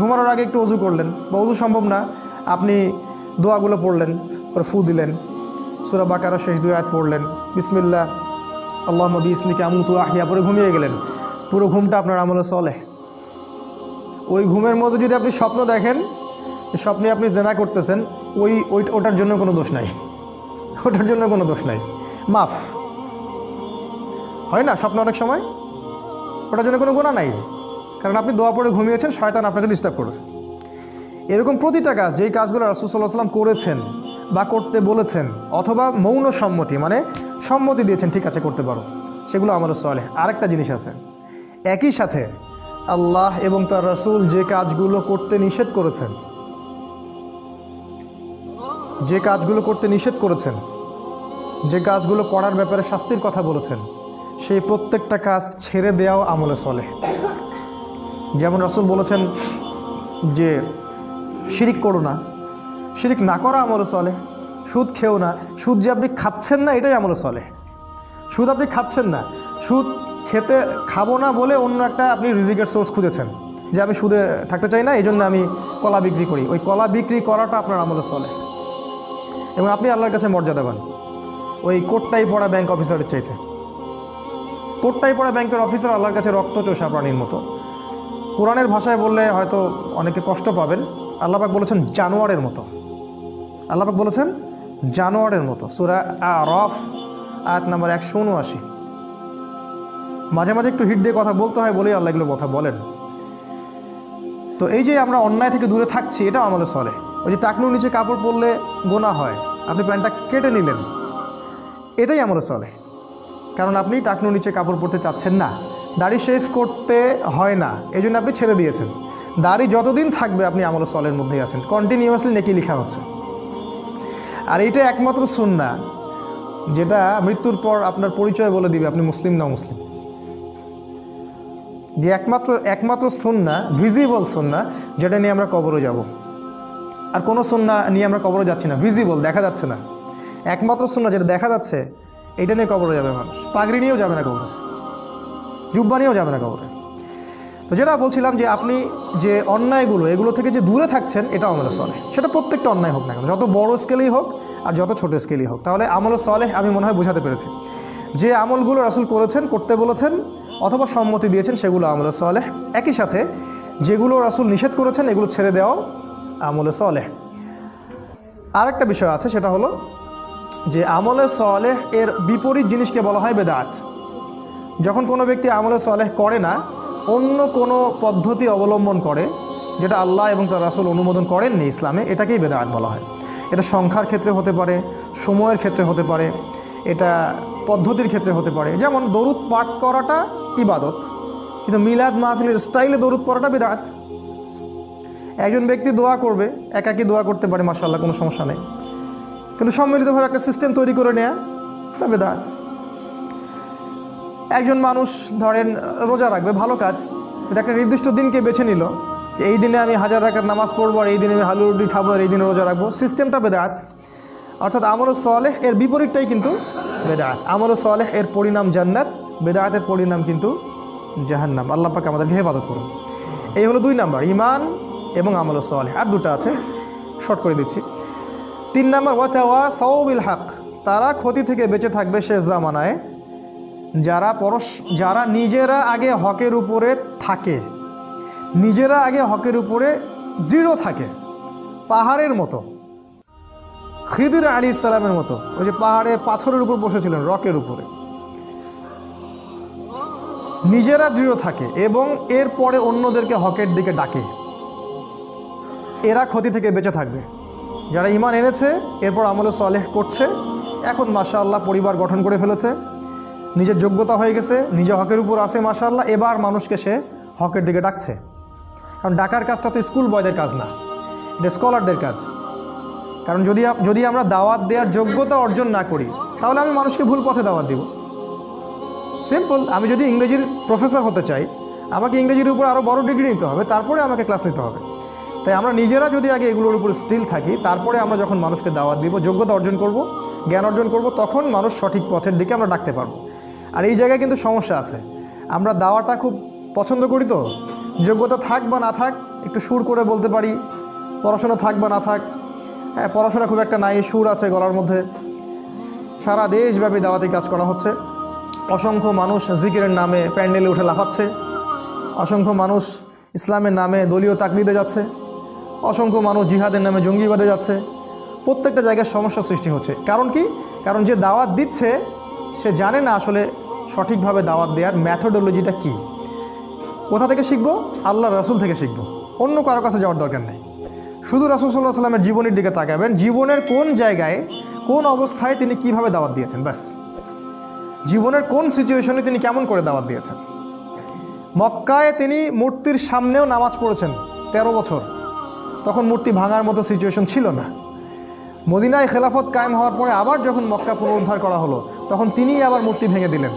ঘুমানোর আগে একটু ওযু করলেন, বা ওযু সম্ভব না আপনি দোয়াগুলো পড়লেন, পরে ফু দিলেন, সূরা বাকারা শেষ 2 আয়াত পড়লেন, বিসমিল্লাহ আল্লাহুম্মা বিইসমিকা আমুতু ওয়া আহইয়া, পরে ঘুমিয়ে গেলেন। পুরো ঘুমটা আপনার আমলে সলেহ। ওই ঘুমের মধ্যে যদি আপনি স্বপ্ন দেখেন, স্বপ্নে আপনি জেনা করতেছেন, ওটার জন্য কোনো দোষ নাই, ওটার জন্য কোনো দোষ নাই, মাফ। হয় না স্বপ্ন অনেক সময়, ওটার জন্য কোনো গুনাহ নাই, কারণ আপনি দোয়া পড়ে ঘুমিয়েছেন, শয়তান আপনাকে ডিস্টার্ব করেছে। এরকম প্রতিটা কাজ, যেই কাজগুলো রাসূল সাল্লাল্লাহু আলাইহি ওয়াসাল্লাম করেছেন বা করতে বলেছেন, অথবা মৌন সম্মতি, মানে সম্মতি দিয়েছেন, ঠিক আছে করতে পারো, সেগুলো আমলে সলেহ। আরেকটা জিনিস আছে, একই সাথে আল্লাহ এবং তার রাসূল যে কাজগুলো করতে নিষেধ করেছেন, যে কাজগুলো করতে নিষেধ করেছেন, যে কাজগুলো করার ব্যাপারে শাস্তির কথা বলেছেন, সেই প্রত্যেকটা কাজ ছেড়ে দেওয়াও আমলে সলেহ। যেমন রাসূল বলেছেন যে শিরিক করো না, শিরিক না করা আমলে সলেহ। সুদ খেও না, সুদ যে আপনি খাচ্ছেন না এটাই আমলে সলেহ। সুদ আপনি খাচ্ছেন না, সুদ খাবো না বলে অন্য একটা আপনি রিজিকের সোর্স খুঁজেছেন, যে আমি সুদে থাকতে চাই না, এই জন্য আমি কলা বিক্রি করি, ওই কলা বিক্রি করাটা আপনার আমলে সলেহ, এবং আপনি আল্লাহর কাছে মর্যাদাবান ওই কোটটাই পড়া ব্যাংক অফিসারের চাইতে। কোটটাই পড়া ব্যাংকের অফিসার আল্লাহর কাছে রক্তচোষা প্রাণীর মতো। কোরআনের ভাষায় বললে হয়তো অনেকে কষ্ট পাবেন, আল্লাহ পাক বলেছেন জানোয়ারের মতো। আল্লাহ পাক বলেছেন জানোয়ারের মতো, সূরা আরাফ আয়াত নাম্বার 179। মাঝে মাঝে একটু হিট দিয়ে কথা বলতে হয় বলেই আল্লাহ এগুলো কথা বলেন। তো এই যে আমরা অন্যায় থেকে দূরে থাকছি, এটা আমলে সলেহ। ওই যে টাকনুর নিচে কাপড় পরলে গোনা হয়, আপনি প্যান্টটা কেটে নিলেন, এটাই আমলে সলেহ, কারণ আপনি টাকনুর নিচে কাপড় পরতে চাচ্ছেন না, দাড়ি শেভ করতে হয় না, এই জন্য আপনি ছেড়ে দিয়েছেন। দাড়ি যতদিন থাকবে আপনি আমলে সলেহের মধ্যেই আছেন, কন্টিনিউয়াসলি নেকি লেখা হচ্ছে। আর এইটা একমাত্র সুন্নাহ যেটা মৃত্যুর পর আপনার পরিচয় বলে দিবে আপনি মুসলিম না মুসলিম। যে একমাত্র সুন্নাহ, ভিজিবল সুন্নাহ, যেটা নিয়ে আমরা কবরে যাব। আর কোনো সুন্নাহ নিয়ে আমরা কবরে যাচ্ছি না, ভিজিবল, দেখা যাচ্ছে না। একমাত্র সুন্নাহ যেটা দেখা যাচ্ছে, এইটা নিয়ে কবরে যাবে মানুষ। পাগড়ি নিয়েও যাবে না কবরে, জুব্বা নিয়েও যাবে না কবরে। তো যেটা বলছিলাম যে আপনি যে অন্যায়গুলো, এগুলো থেকে যে দূরে থাকছেন, এটা আমলে সলেহ। সেটা প্রত্যেকটা অন্যায় হোক না কেন, যত বড় স্কেলেই হোক আর যত ছোট স্কেলেই হোক, তাহলে আমলে সলেহ আমি মনে হয় বোঝাতে পেরেছি। যে আমলগুলো রাসূল করেছেন, করতে বলেছেন অথবা সম্মতি দিয়েছেন, সেগুলো আমলে সলেহ। একই সাথে যেগুলো রাসূল নিষেধ করেছেন, এগুলো ছেড়ে দেওয়াও আমলে সলেহ। আরেকটা বিষয় আছে, সেটা হলো যে আমলে সলেহ এর বিপরীত জিনিসকে বলা হয় বেদাত। যখন কোনো ব্যক্তি আমলে সলেহ করে না, অন্য কোনো পদ্ধতি অবলম্বন করে যেটা আল্লাহ এবং তার রাসূল অনুমোদন করেননি ইসলামে, এটাকেই বেদাত বলা হয়। এটা সংখ্যার ক্ষেত্রে হতে পারে, সময়ের ক্ষেত্রে হতে পারে, এটা পদ্ধতির ক্ষেত্রে হতে পারে। যেমন দরুদ পাঠ করাটা ইবাদত, কিন্তু মিলাদ মাহফিলের স্টাইলে দরুদ পড়াটা বিদআত। একজন ব্যক্তি দোয়া করবে, একাকী দোয়া করতে পারে, মাশাআল্লাহ, কোনো সমস্যা নেই, কিন্তু সম্মিলিতভাবে একটা সিস্টেম তৈরি করে নেয়া তা বিদআত। একজন মানুষ ধরেন রোজা রাখবে, ভালো কাজ, এটা একটা নির্দিষ্ট দিনকে বেছে নিল যে এই দিনে আমি 1000 রাকাত নামাজ পড়বো, আর এই দিনে আমি হালুয়া রুটি খাবো, আর এই দিনে রোজা রাখবো, সিস্টেমটা বেদআত। অর্থাৎ আমলে সলেহ এর বিপরীতটাই কিন্তু বেদআত। আমলে সলেহ এর পরিণাম জান্নাত, বেদআতের পরিণাম কিন্তু জাহান্নাম। আল্লাহ পাক আমাদেরকে হেফাজত করুন। এই হলো 2 নাম্বার, ঈমান এবং আমলে সলেহ। আর 2টা আছে, শর্ট করে দিচ্ছি। 3 নাম্বার ওয়াতাওয়াসাউ বিল হক, তারা ক্ষতি থেকে বেঁচে থাকবে শেষ জামানায় যারা নিজেরা আগে হকের উপরে থাকে, নিজেরা আগে হকের উপরে দৃঢ় থাকে, পাহাড়ের মতো, খিদির আলাইহিস সালামের মতো, ওই যে পাহাড়ে পাথরের উপর বসেছিলেন, রকের উপরে, নিজেরা দৃঢ় থাকে এবং এরপরে অন্যদেরকে হকের দিকে ডাকে, এরা ক্ষতি থেকে বেঁচে থাকবে। যারা ঈমান এনেছে, এরপর আমলে সালেহ করছে, এখন মাশাআল্লাহ পরিবার গঠন করে ফেলেছে, নিজের যোগ্যতা হয়ে গেছে, নিজে হকের উপর আছে মাশাআল্লাহ, এবার মানুষকে সে হকের দিকে ডাকছে। কারণ ডাকার কাজটা তো স্কুল বয়দের কাজ না, এটা স্কলারদের কাজ। কারণ যদি আমরা দাওয়াত দেওয়ার যোগ্যতা অর্জন না করি, তাহলে আমি মানুষকে ভুল পথে দাওয়াত দিব। সিম্পল। আমি যদি ইংরেজির প্রফেসর হতে চাই, আমাকে ইংরেজির উপর আরও বড় ডিগ্রি নিতে হবে, তারপরে আমাকে ক্লাস নিতে হবে। তাই আমরা নিজেরা যদি আগে এগুলোর উপর স্টিল থাকি, তারপরে আমরা যখন মানুষকে দাওয়াত দিব, যোগ্যতা অর্জন করব, জ্ঞান অর্জন করব, তখন মানুষ সঠিক পথের দিকে আমরা ডাকতে পারবো। আর এই জায়গায় কিন্তু সমস্যা আছে, আমরা দাওয়াটা খুব পছন্দ করি, তো যোগ্যতা থাক বা না থাক একটু সুর করে বলতে পারি, পড়াশোনা থাক বা না থাক, হ্যাঁ পড়াশোনা খুব একটা নাই, সুর আছে গলার মধ্যে। সারা দেশব্যাপী দাওয়াতি কাজ করা হচ্ছে, অসংখ্য মানুষ জিকিরের নামে প্যান্ডেলে উঠে লাফাচ্ছে, অসংখ্য মানুষ ইসলামের নামে দলীয় তাকলিদে যাচ্ছে, অসংখ্য মানুষ জিহাদের নামে জঙ্গিবাদে যাচ্ছে। প্রত্যেকটা জায়গায় সমস্যা সৃষ্টি হচ্ছে। কারণ কি? কারণ যে দাওয়াত দিচ্ছে সে জানে না আসলে সঠিকভাবে দাওয়াত দেওয়ার ম্যাথোডোলজিটা কী। কোথা থেকে শিখবো? আল্লাহ রাসূল থেকে শিখবো, অন্য কারো কাছে যাওয়ার দরকার নেই। শুধু রাসূল সাল্লাল্লাহু আলাইহি ওয়াসাল্লামের জীবনের দিকে তাকাবেন, জীবনের কোন জায়গায় কোন অবস্থায় তিনি কিভাবে দাওয়াত দিয়েছেন, ব্যাস। জীবনের কোন সিচুয়েশনে তিনি কেমন করে দাওয়াত দিয়েছেন। মক্কায় তিনি মূর্তির সামনেও নামাজ পড়েছেন 13 বছর, তখন মূর্তি ভাঙার মতো সিচুয়েশন ছিল না। মদিনায় খেলাফত কায়েম হওয়ার পরে আবার যখন মক্কা পুনরুদ্ধার করা হলো, তখন তিনিই আবার মূর্তি ভেঙে দিলেন,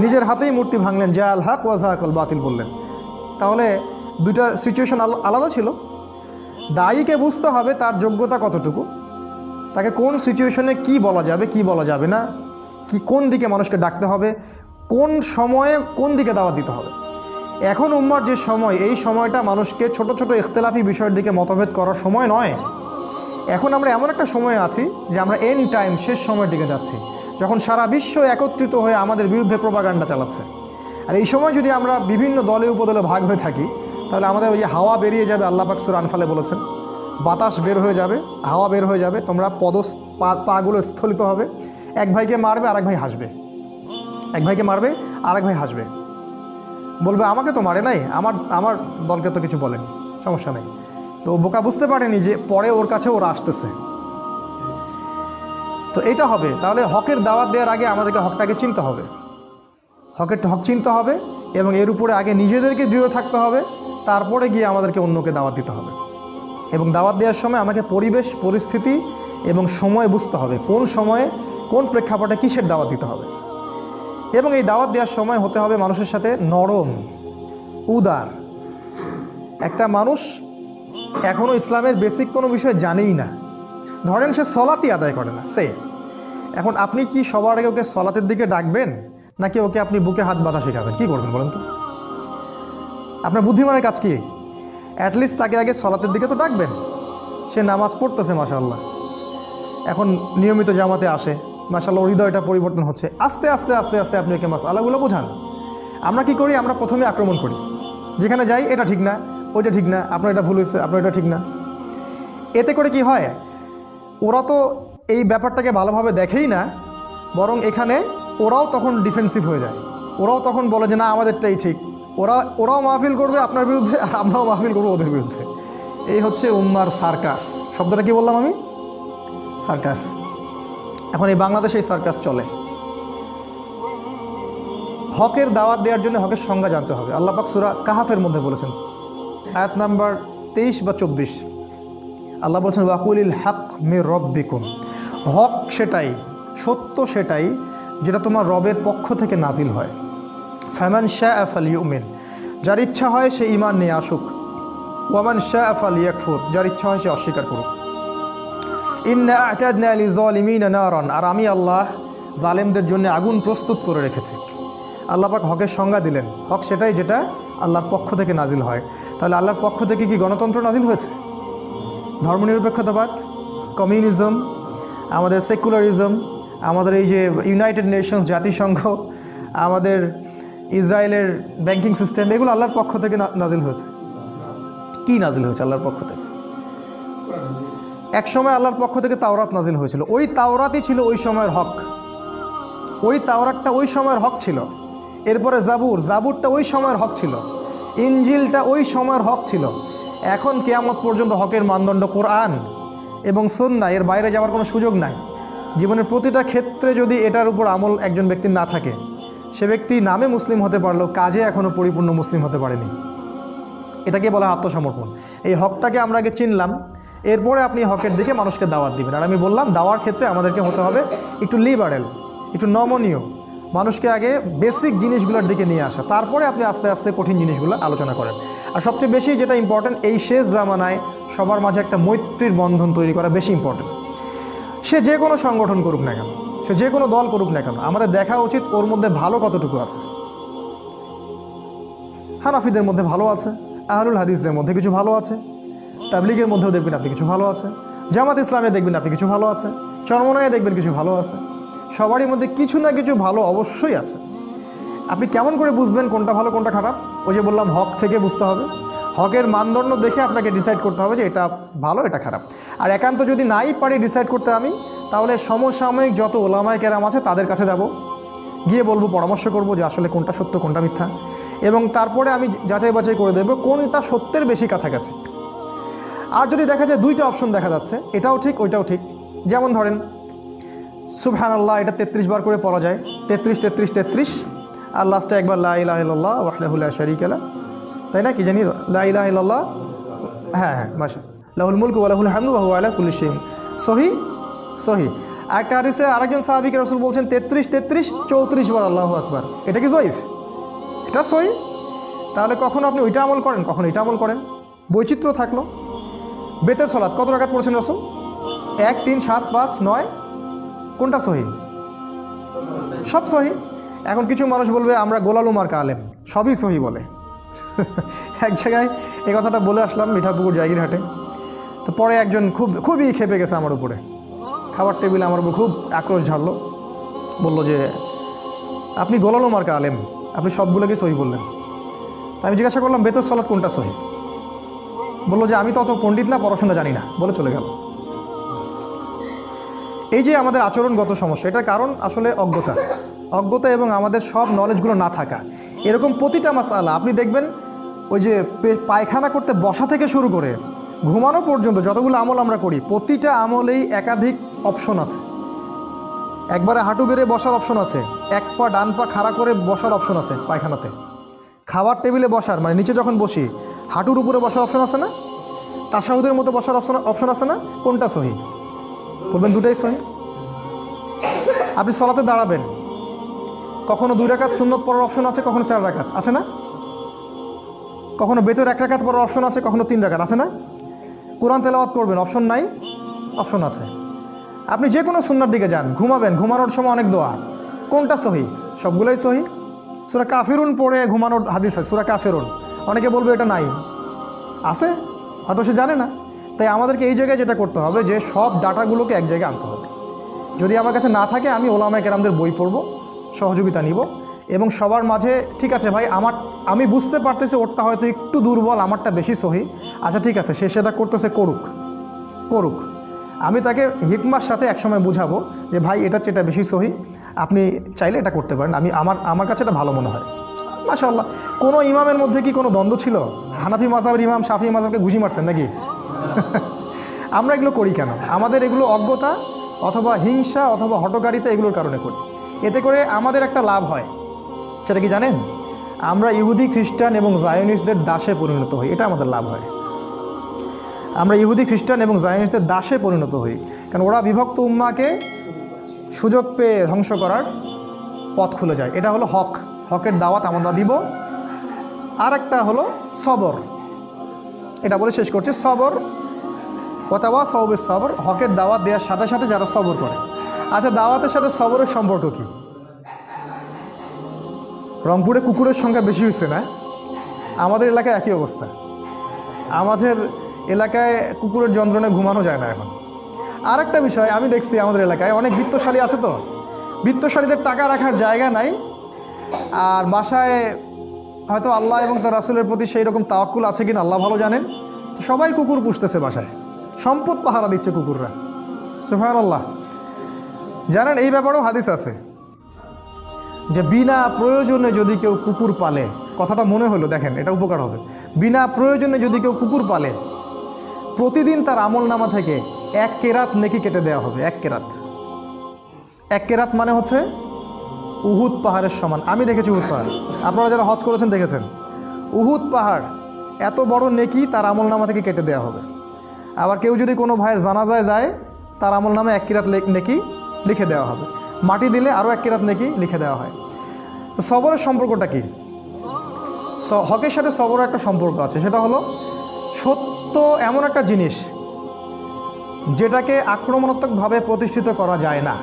নিজের হাতেই মূর্তি ভাঙলেন, জা আল হক ওয়া যাহাকাল বাতিল বললেন। তাহলে দুইটা সিচুয়েশন আলাদা ছিল। দায়ীকে বুঝতে হবে তার যোগ্যতা কতটুকু, তাকে কোন সিচুয়েশনে কি বলা যাবে কি বলা যাবে না, কি কোন দিকে মানুষকে ডাকতে হবে, কোন সময়ে কোন দিকে দাওয়াত দিতে হবে। এখন উম্মার যে সময়, এই সময়টা মানুষকে ছোট ছোট ইখতিলাফি বিষয়ের দিকে মতভেদ করার সময় নয়। এখন আমরা এমন একটা সময়ে আছি যে আমরা এন্ড টাইম, শেষ সময়ের দিকে যাচ্ছি, যখন সারা বিশ্ব একত্রিত হয়ে আমাদের বিরুদ্ধে প্রোপাগান্ডা চালাচ্ছে। আর এই সময় যদি আমরা বিভিন্ন দলে উপদলে ভাগ হয়ে থাকি, তাহলে আমাদের ওই যে হাওয়া বেরিয়ে যাবে, আল্লাহ পাক সূরা আনফালে বলেছেন, বাতাস বের হয়ে যাবে, হাওয়া বের হয়ে যাবে, তোমরা পাগুলো স্থলিত হবে, এক ভাইকে মারবে আরেক ভাই হাসবে, এক ভাইকে মারবে আরেক ভাই হাসবে, বলবে আমাকে তো মারে নাই, আমার দলকে তো কিছু বলেনি, সমস্যা নেই। তো বোকা বুঝতে পারেনি যে পরে ওর কাছে ওরা আসতেছে। তো এটা হবে। তাহলে হকের দাওয়াত দেওয়ার আগে আমাদেরকে হকটাকে চিনতে হবে, হক চিনতে হবে, এবং এর উপরে আগে নিজেদেরকে দৃঢ় থাকতে হবে, তারপরে গিয়ে আমাদেরকে অন্যকে দাওয়াত দিতে হবে। এবং দাওয়াত দেওয়ার সময় আমাকে পরিবেশ পরিস্থিতি এবং সময় বুঝতে হবে, কোন সময়ে কোন প্রেক্ষাপটে কিসের দাওয়াত দিতে হবে। এবং এই দাওয়াত দেওয়ার সময় হতে হবে মানুষের সাথে নরম, উদার। একটা মানুষ এখনও ইসলামের বেসিক কোনো বিষয় জানেই না, ধরেন সে সলাতই আদায় করে না, এখন আপনি কি সবার আগে ওকে সলাতের দিকে ডাকবেন, নাকি ওকে আপনি বুকে হাত বাঁধা শেখাবেন? কী করবেন বলেন তো? আপনার বুদ্ধিমানের কাজ কি? অ্যাটলিস্ট তাকে আগে সলাতের দিকে তো ডাকবেন। সে নামাজ পড়তেছে মাশাআল্লাহ, এখন নিয়মিত জামাতে আসে মাশাআল্লাহ, হৃদয়টা পরিবর্তন হচ্ছে, আস্তে আস্তে আস্তে আস্তে আপনি ওকে মাসআলাগুলো বোঝান। আমরা কি করি? আমরা প্রথমে আক্রমণ করি, যেখানে যাই এটা ঠিক না, ওইটা ঠিক না, আপনার এটা ভুল হয়েছে, আপনার এটা ঠিক না। এতে করে কি হয়? ওরা তো এই ব্যাপারটাকে ভালোভাবে দেখেই না, বরং এখানে ওরাও তখন ডিফেন্সিভ হয়ে যায়, ওরাও তখন বলে যে না আমাদেরটাই ঠিক। ওরাও মাহফিল করবে আপনার বিরুদ্ধে, আর আমরাও মাহফিল করবো ওদের বিরুদ্ধে। এই হচ্ছে উম্মার সার্কাস। শব্দটা কি বললাম আমি? সার্কাস। এখন এই বাংলাদেশে এই সার্কাস চলে। হকের দাওয়াত দেওয়ার জন্য হকের সংজ্ঞা জানতে হবে। আল্লাহ পাক সূরা কাহাফের মধ্যে বলেছেন, আয়াত নাম্বার 23 বা 24, আল্লাহ বলছেন ওয়াকুলিল হক মির রব্বিকুম, হক সেটাই, সত্য সেটাই যেটা তোমার রবের পক্ষ থেকে নাজিল হয়। ফামান শাআ ফালইউমিন, যার ইচ্ছা হয় সে ঈমান নিয়ে আসুক, ওয়ামান শাআ ফালইয়াকফুর, যার ইচ্ছা হয় সে অস্বীকার করুক। ইন্না আ'তাদনা লিযালিমিনা নারান, আর আমি আল্লাহ জালেমদের জন্য আগুন প্রস্তুত করে রেখেছি। আল্লাহ পাক হকের সংজ্ঞা দিলেন, হক সেটাই যেটা আল্লাহর পক্ষ থেকে নাজিল হয়। তাহলে আল্লাহর পক্ষ থেকে কি গণতন্ত্র নাজিল হয়েছে? ধর্মনিরপেক্ষতাবাদ, কমিউনিজম, আমাদের সেকুলারিজম, আমাদের এই যে ইউনাইটেড নেশনস, জাতিসংঘ, আমাদের ইসরায়েলের ব্যাংকিং সিস্টেম, এগুলো আল্লাহর পক্ষ থেকে নাজিল হয়েছে। কি নাজিল হয়েছে আল্লাহর পক্ষ থেকে? এক সময় আল্লাহর পক্ষ থেকে তাওরাত নাজিল হয়েছিল। ওই তাওরাতই ছিল ওই সময়ের হক, ওই তাওরাতটা ওই সময়ের হক ছিল। এরপরে জাবুরটা ওই সময়ের হক ছিল, ইনজিলটা ওই সময়ের হক ছিল। এখন কিয়ামত পর্যন্ত হকের মানদণ্ড কোরআন এবং সুন্নাহ, এর বাইরে যাওয়ার কোনো সুযোগ নাই। জীবনের প্রতিটা ক্ষেত্রে যদি এটার উপর আমল একজন ব্যক্তির না থাকে, সে ব্যক্তি নামে মুসলিম হতে পারলেও কাজে এখনও পরিপূর্ণ মুসলিম হতে পারেনি। এটাকে বলা আত্মসমর্পণ। এই হকটাকে আমরা আগে চিনলাম, এরপরে আপনি হকের দিকে মানুষকে দাওয়াত দিবেন। আর আমি বললাম দাওয়ার ক্ষেত্রে আমাদেরকে হতে হবে একটু লিবারেল, একটু নমনীয়, মানুষকে আগে বেসিক জিনিসগুলোর দিকে নিয়ে আসা, তারপরে আপনি আস্তে আস্তে কঠিন জিনিসগুলো আলোচনা করেন। আর সবচেয়ে বেশি যেটা ইম্পর্টেন্ট, এই শেষ জামানায় সবার মাঝে একটা মৈত্রীর বন্ধন তৈরি করা বেশি ইম্পর্টেন্ট। সে যে কোনো সংগঠন করুক না কেন, সে যে কোনো দল করুক না কেন, আমাদের দেখা উচিত ওর মধ্যে ভালো কতটুকু আছে। হানাফিদের মধ্যে ভালো আছে, আহলুল হাদিসদের মধ্যে কিছু ভালো আছে, তাবলিগের মধ্যেও দেখবেন আপনি কিছু ভালো আছে, জামাত ইসলামে দেখবেন আপনি কিছু ভালো আছে, চরমনায়ে দেখবেন কিছু ভালো আছে। সবারই মধ্যে কিছু না কিছু ভালো অবশ্যই আছে। আপনি কেমন করে বুঝবেন কোনটা ভালো কোনটা খারাপ? ওই যে বললাম, হক থেকে বুঝতে হবে। হকের মানদণ্ড দেখে আপনাকে ডিসাইড করতে হবে যে এটা ভালো এটা খারাপ। আর একান্ত যদি নাই পারি ডিসাইড করতে আমি, তাহলে সমসাময়িক যত ওলামায়ে কেরাম আছে তাদের কাছে যাব, গিয়ে বলবো, পরামর্শ করব যে আসলে কোনটা সত্য কোনটা মিথ্যা, এবং তারপরে আমি যাচাই বাছাই করে দেবো কোনটা সত্যের বেশি কাছাকাছি। আর যদি দেখা যায় দুইটা অপশন দেখা যাচ্ছে, এটাও ঠিক ওইটাও ঠিক, যেমন ধরেন সুবহানাল্লাহ, এটা 33 বার করে পড়া যায়, 33 33 33, আর লাস্টে একবার লা ইলাহা ইল্লাল্লাহ ওয়াহদাহু লা শারীকা লাহু, তাই না? কি জানি, লা ইলাহা ইল্লাল্লাহ, হ্যাঁ মাশাআল্লাহ, লাহুল মুলকু ওয়া লাহুল হামদু ওয়া হুয়া আলা কুল্লি শাইইন। সহি। একটা হাদিসে আরেকজন সাহাবীকে রাসূল বলছেন 33 33 34 বার আল্লাহু আকবার। এটা কি জয়ীফ? এটা সহি। তাহলে কখন আপনি ওইটা আমল করেন, কখন এটা আমল করেন, বৈচিত্র্য থাকলো। বেতের সালাত কত রাকাত পড়েছেন রাসূল? 1 3 7 5 9, কোনটা সহি? সব সহি। এখন কিছু মানুষ বলবে আমরা গোলালু মার্কা আলেম, সবই সহি বলে। এক জায়গায় এই কথাটা বলে আসলাম মিঠাপুকুর জায়গিরহাটে, তো পরে একজন খুবই খেপে গেছে আমার উপরে, খাবার টেবিলে আমার উপর খুব আক্রোশ ঝাড়লো, বলল যে আপনি গোলালু মার্কা আলেম, আপনি সবগুলোকে সহি বললেন। আমি জিজ্ঞাসা করলাম বেতর সালাত কোনটা সহি? বললো যে আমি তো অত পণ্ডিত না, পড়াশোনা জানি না, বলে চলে গেল। এই যে আমাদের আচরণগত সমস্যা, এটার কারণ আসলে অজ্ঞতা এবং আমাদের সব নলেজগুলো না থাকা। এরকম প্রতিটা মাসআলা আপনি দেখবেন, ওই যে পায়খানা করতে বসা থেকে শুরু করে ঘুমানো পর্যন্ত যতগুলো আমল আমরা করি, প্রতিটা আমলেই একাধিক অপশন আছে। একবারে হাঁটু বেড়ে বসার অপশন আছে, এক পা ডান পা খাড়া করে বসার অপশন আছে পায়খানাতে। খাবার টেবিলে বসার, মানে নিচে যখন বসি হাঁটুর উপরে বসার অপশন আছে না? তাশাহুদের মতো বসার অপশন আছে না? কোনটা সহি? বলবেন দুটাই সহি। আপনি সালাতে দাঁড়াবেন, কখনো 2 রাকাত সুন্নত পড়ার অপশন আছে, কখনো 4 রাকাত আছে না? কখনো বেতর 1 রাকাত পড়ার অপশন আছে, কখনো 3 রাকাত আছে না? কোরআন তেলাওয়াত করবেন, অপশন নাই? অপশন আছে। আপনি যে কোনো সুন্নার দিকে যান, ঘুমাবেন, ঘুমানোর সময় অনেক দোয়া, কোনটা সহি? সবগুলোই সহি। সূরা কাফিরুন পড়ে ঘুমানোর হাদিস আছে, সূরা কাফিরুন। অনেকে বলবে এটা নাই, আছে, হয়তো সে জানে না। তাই আমাদেরকে এই জায়গায় যেটা করতে হবে যে সব ডাটাগুলোকে এক জায়গায় আনতে হবে। যদি আমার কাছে না থাকে, আমি ওলামায়ে কেরামদের বই পড়ব, সহযোগিতা নিব, এবং সবার মাঝে ঠিক আছে ভাই, আমি বুঝতে পারতেছি ওরটা হয়তো একটু দুর্বল, আমারটা বেশি সহি, আচ্ছা ঠিক আছে, সে সেটা করতেছে, করুক। আমি তাকে হিকমার সাথে একসময় বুঝাবো যে ভাই এটা চেয়ে এটা বেশি সহি, আপনি চাইলে এটা করতে পারেন, আমার কাছে এটা ভালো মনে হয়। মাশাআল্লাহ। কোনো ইমামের মধ্যে কি কোনো দ্বন্দ্ব ছিল? হানাফি মাযহাবের ইমাম শাফিঈ মাযহাবকে ঘুষি মারতেন নাকি? আমরা এগুলো করি কেন? আমাদের এগুলো অজ্ঞতা অথবা হিংসা অথবা হটকারিতা, এগুলোর কারণে করি। এতে করে আমাদের একটা লাভ হয়, সেটা কি জানেন? আমরা ইহুদি খ্রিস্টান এবং জায়নিস্টদের দাসে পরিণত হই, এটা আমাদের লাভ হয়। আমরা ইহুদি খ্রিস্টান এবং জায়নিস্টদের দাসে পরিণত হই, কারণ ওরা বিভক্ত উম্মাকে সুযোগ পেয়ে ধ্বংস করার পথ খুলে যায়। এটা হলো হকের দাওয়াত আমরা দিব। আর একটা হলো সবর, এটা বলে শেষ করছি। সবর ওয়াতাওয়াসাউ বিস-সবর, হকের দাওয়াত দেওয়ার সাথে সাথে যারা সবর করে। আচ্ছা, দাওয়াতের সাথে সবরের সম্পর্ক কি? রংপুরে কুকুরের সংখ্যা বেশি হয়েছে না? আমাদের এলাকায় একই অবস্থা। আমাদের এলাকায় কুকুরের যন্ত্রণায় ঘুমানো যায় না এখন। আর একটা বিষয় আমি দেখছি আমাদের এলাকায় অনেক বিত্তশালী আছে, তো বিত্তশালীদের টাকা রাখার জায়গা নাই, আর বাসায় হয়তো আল্লাহ এবং তার রাসূলের প্রতি সেই রকম তাওয়াক্কুল আছে কিনা আল্লাহ ভালো জানেন, তো সবাই কুকুর পুষতেছে বাসায়, সম্পদ পাহারা দিচ্ছে কুকুররা। সুবহানাল্লাহ। জানেন এই ব্যাপারেও হাদিস আছে যে বিনা প্রয়োজনে যদি কেউ কুকুর পালে, কথাটা মনে হলো, দেখেন এটা উপকার হবে, বিনা প্রয়োজনে যদি কেউ কুকুর পালে প্রতিদিন তার আমলনামা থেকে 1 কেরাত নেকি কেটে দেওয়া হবে। 1 কেরাত, 1 কেরাত মানে হচ্ছে উহুদ পাহাড়ের সমান। আমি দেখেছি উহুদ পাহাড়, আপনারা যারা হজ করেছেন দেখেছেন, উহুদ পাহাড় এত বড় নেকি তার আমলনামা থেকে কেটে দেওয়া হবে। আবার কেউ যদি কোনো ভাইয়ের জানাজায় যায়, তার আমলনামে 1 কেরাত নেকি লিখে দেওয়া হবে। মাটি দিলে আরও 1 কেরাত নেকি লিখে দেওয়া হয়। তো সবরের সম্পর্কটা কি? হকের সাথে সবরের একটা সম্পর্ক আছে, সেটা হলো সত্য এমন একটা জিনিস যেটাকে আক্রমণাত্মকভাবে প্রতিষ্ঠিত করা যায় না।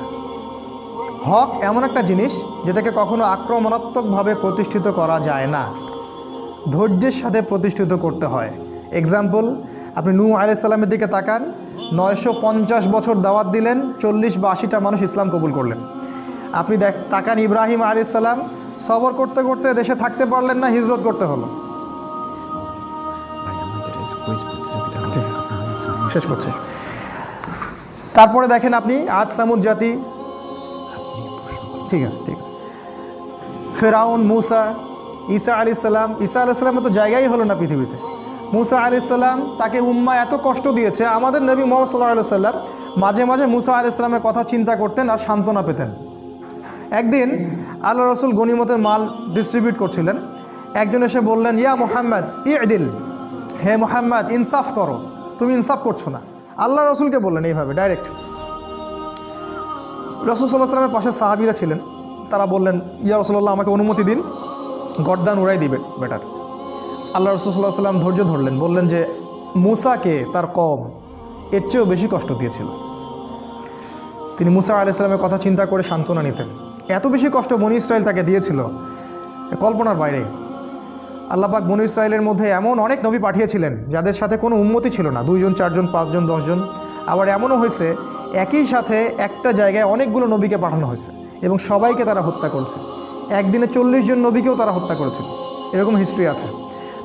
হক এমন একটা জিনিস যেটাকে কখনো আক্রমণাত্মকভাবে প্রতিষ্ঠিত করা যায় না, ধৈর্যের সাথে প্রতিষ্ঠিত করতে হয়। এক্সাম্পল, আপনি নূহ আলাইহিস সালামের দিকে তাকান, 950 বছর দাওয়াত দিলেন, 40 বা 80টা মানুষ ইসলাম কবুল করলেন। আপনি তাকান ইব্রাহিম আলাইহিস সালাম, সবর করতে করতে দেশে থাকতে পারলেন না, হিজরত করতে হলো। শেষ করছে। তারপরে দেখেন আপনি আদ সামুদ জাতি, ঠিক আছে, ফেরাউন, মুসা, ঈসা আলাইহিস সালাম। ঈসা আলাইহিস সালামের তো জায়গাই হলো না পৃথিবীতে। মুসা আলাইহিস সালাম, তাকে উম্মাহ এত কষ্ট দিয়েছে, আমাদের নবী মুহাম্মদ সাল্লাল্লাহু আলাইহি ওয়াসাল্লাম মাঝে মাঝে মুসা আলাইহিস সালামের কথা চিন্তা করতেন আর সান্ত্বনা পেতেন। একদিন আল্লাহ রসুল গনিমতের মাল ডিস্ট্রিবিউট করছিলেন, একজন এসে বললেন, ইয়া মুহাম্মদ ইদিল, হে মুহাম্মদ ইনসাফ করো, তুমি ইনসাফ করছো না। আল্লাহ রসুলকে বললেন এইভাবে ডাইরেক্ট। রাসূল সাল্লাল্লাহু আলাইহি ওয়াসাল্লামের পাশে সাহাবীরা ছিলেন, তারা বললেন, ইয়া রাসূলুল্লাহ আমাকে অনুমতি দিন, গর্দান উড়াই দিবে বেটার। আল্লাহ রাসূল সাল্লাল্লাহু আলাইহি ওয়াসাল্লাম ধৈর্য ধরলেন, বললেন যে মুসাকে তার কওম এর চেয়েও বেশি কষ্ট দিয়েছিল। তিনি মুসা আলাইহিস সালামের কথা চিন্তা করে সান্ত্বনা নিতেন। এত বেশি কষ্ট বনী ইসরাইল তাকে দিয়েছিল, কল্পনার বাইরে। আল্লাহ পাক বনী ইসরাইলের মধ্যে এমন অনেক নবী পাঠিয়েছিলেন যাদের সাথে কোনো উম্মতি ছিল না, 2 জন 4 জন 5 জন 10 জন। আবার এমনও হয়েছে একই সাথে একটা জায়গায় অনেকগুলো নবীকে পাঠানো হয়েছে এবং সবাইকে তারা হত্যা করেছে। একদিনে 40 জন নবীকেও তারা হত্যা করেছিল, এরকম হিস্ট্রি আছে।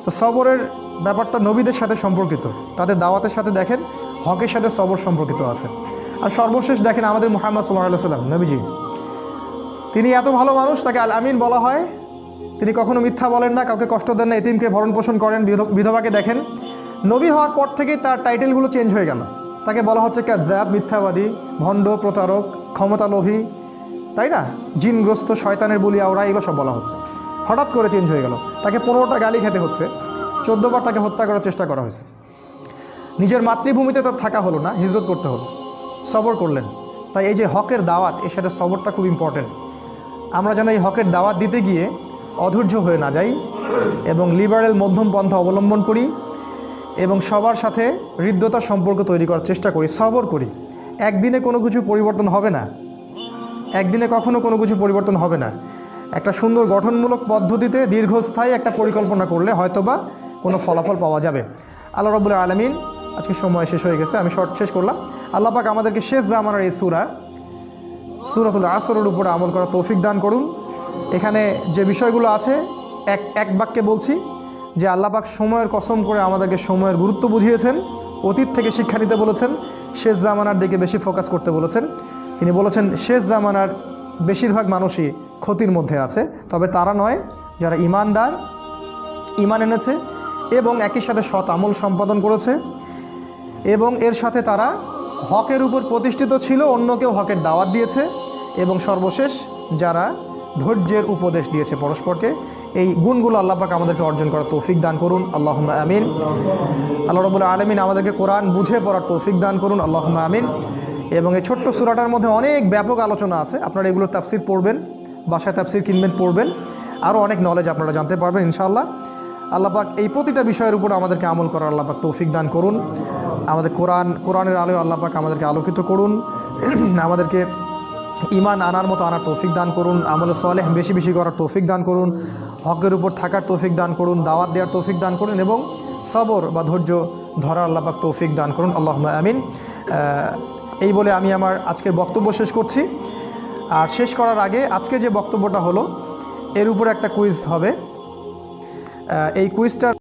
তো সবরের ব্যাপারটা নবীদের সাথে সম্পর্কিত, তাদের দাওয়াতের সাথে দেখেন হকের সাথে সবর সম্পর্কিত আছে। আর সর্বশেষ দেখেন আমাদের মুহাম্মদ সাল্লাল্লাহু আলাইহি ওয়াসাল্লাম নবীজি, তিনি এত ভালো মানুষ, তাকে আল আমিন বলা হয়। তিনি কখনো মিথ্যা বলেন না, কাউকে কষ্ট দেন না, এতিমকে ভরণ পোষণ করেন, বিধবাকে দেখেন। নবী হওয়ার পর থেকেই তার টাইটেলগুলো চেঞ্জ হয়ে গেল, তাকে বলা হচ্ছে কাযযাব, মিথ্যাবাদী, ভণ্ড, প্রতারক, ক্ষমতা লোভী, তাই না, জিনগ্রস্ত, শয়তানের বলি আওড়া, এগুলো সব বলা হচ্ছে। হঠাৎ করে চেঞ্জ হয়ে গেল, তাকে 15টা গালি খেতে হচ্ছে, 14 বার তাকে হত্যা করার চেষ্টা করা হয়েছে। নিজের মাতৃভূমিতে তার থাকা হলো না, হিজরত করতে হলো, সবর করলেন। তাই এই যে হকের দাওয়াত, এর সাথে সবরটা খুব ইম্পর্টেন্ট। আমরা যেন এই হকের দাওয়াত দিতে গিয়ে অধৈর্য হয়ে না যাই এবং লিবারেল মধ্যম পন্থা অবলম্বন করি এবং সবার সাথে হৃদ্যতার সম্পর্ক তৈরি করার চেষ্টা করি, সবর করি। একদিনে কোনো কিছু পরিবর্তন হবে না, একদিনে কখনো কোনো কিছু পরিবর্তন হবে না। একটা সুন্দর গঠনমূলক পদ্ধতিতে দীর্ঘস্থায়ী একটা পরিকল্পনা করলে হয়তোবা কোনো ফলাফল পাওয়া যাবে। আল্লাহ রাব্বুল আলামিন, আজকে সময় শেষ হয়ে গেছে, আমি শর্ট শেষ করলাম। আল্লাহ পাক আমাদেরকে শেষ জামানার এই সূরাতুল আসরের উপরে আমল করার তৌফিক দান করুন। এখানে যে বিষয়গুলো আছে এক বাক্যে বলছি যে আল্লাহ পাক সময়ের কসম করে আমাদেরকে সময়ের গুরুত্ব বুঝিয়েছেন, অতীত থেকে শিক্ষা নিতে বলেছেন, শেষ জামানার দিকে বেশি ফোকাস করতে বলেছেন। তিনি বলেছেন শেষ জামানার বেশিরভাগ মানুষই ক্ষতির মধ্যে আছে, তবে তারা নয় যারা ইমানদার, ইমান এনেছে এবং একই সাথে সৎ আমল সম্পাদন করেছে এবং এর সাথে তারা হকের উপর প্রতিষ্ঠিত ছিল, অন্যকেও হকের দাওয়াত দিয়েছে এবং সর্বশেষ যারা ধৈর্যের উপদেশ দিয়েছে পরস্পরকে। এই গুণগুলো আল্লাহ পাক আমাদেরকে অর্জন করার তৌফিক দান করুন, আল্লাহুম্মা আমিন। আল্লাহ রাব্বুল আলামিন আমাদেরকে কোরআন বুঝে পড়ার তৌফিক দান করুন, আল্লাহুম্মা আমিন। এবং এই ছোট্ট সূরাটার মধ্যে অনেক ব্যাপক আলোচনা আছে, আপনারা এগুলোর তাফসির পড়বেন, বাসায় তাফসির কিনবেন, পড়বেন, আরও অনেক নলেজ আপনারা জানতে পারবেন ইনশাআল্লাহ। আল্লাহ পাক এই প্রতিটা বিষয়ের উপর আমাদেরকে আমল করার আল্লাহ পাক তৌফিক দান করুন। আমাদের কোরআনের আলোয় আল্লাহ পাক আমাদেরকে আলোকিত করুন, আমাদেরকে ঈমান আনার মতো আনার তৌফিক দান করুন, আমলে সালেহ বেশি বেশি করার তৌফিক দান করুন, হকের উপর থাকার তৌফিক দান করুন, দাওয়াত দেওয়ার তৌফিক দান করুন এবং সবর বা ধৈর্য ধরার আল্লাহ পাক তৌফিক দান করুন, আল্লাহুম্মা আমিন। এই বলে আমি আমার আজকের বক্তব্য শেষ করছি। আর শেষ করার আগে আজকে যে বক্তব্যটা হলো এর উপর একটা কুইজ হবে। এই কুইজটার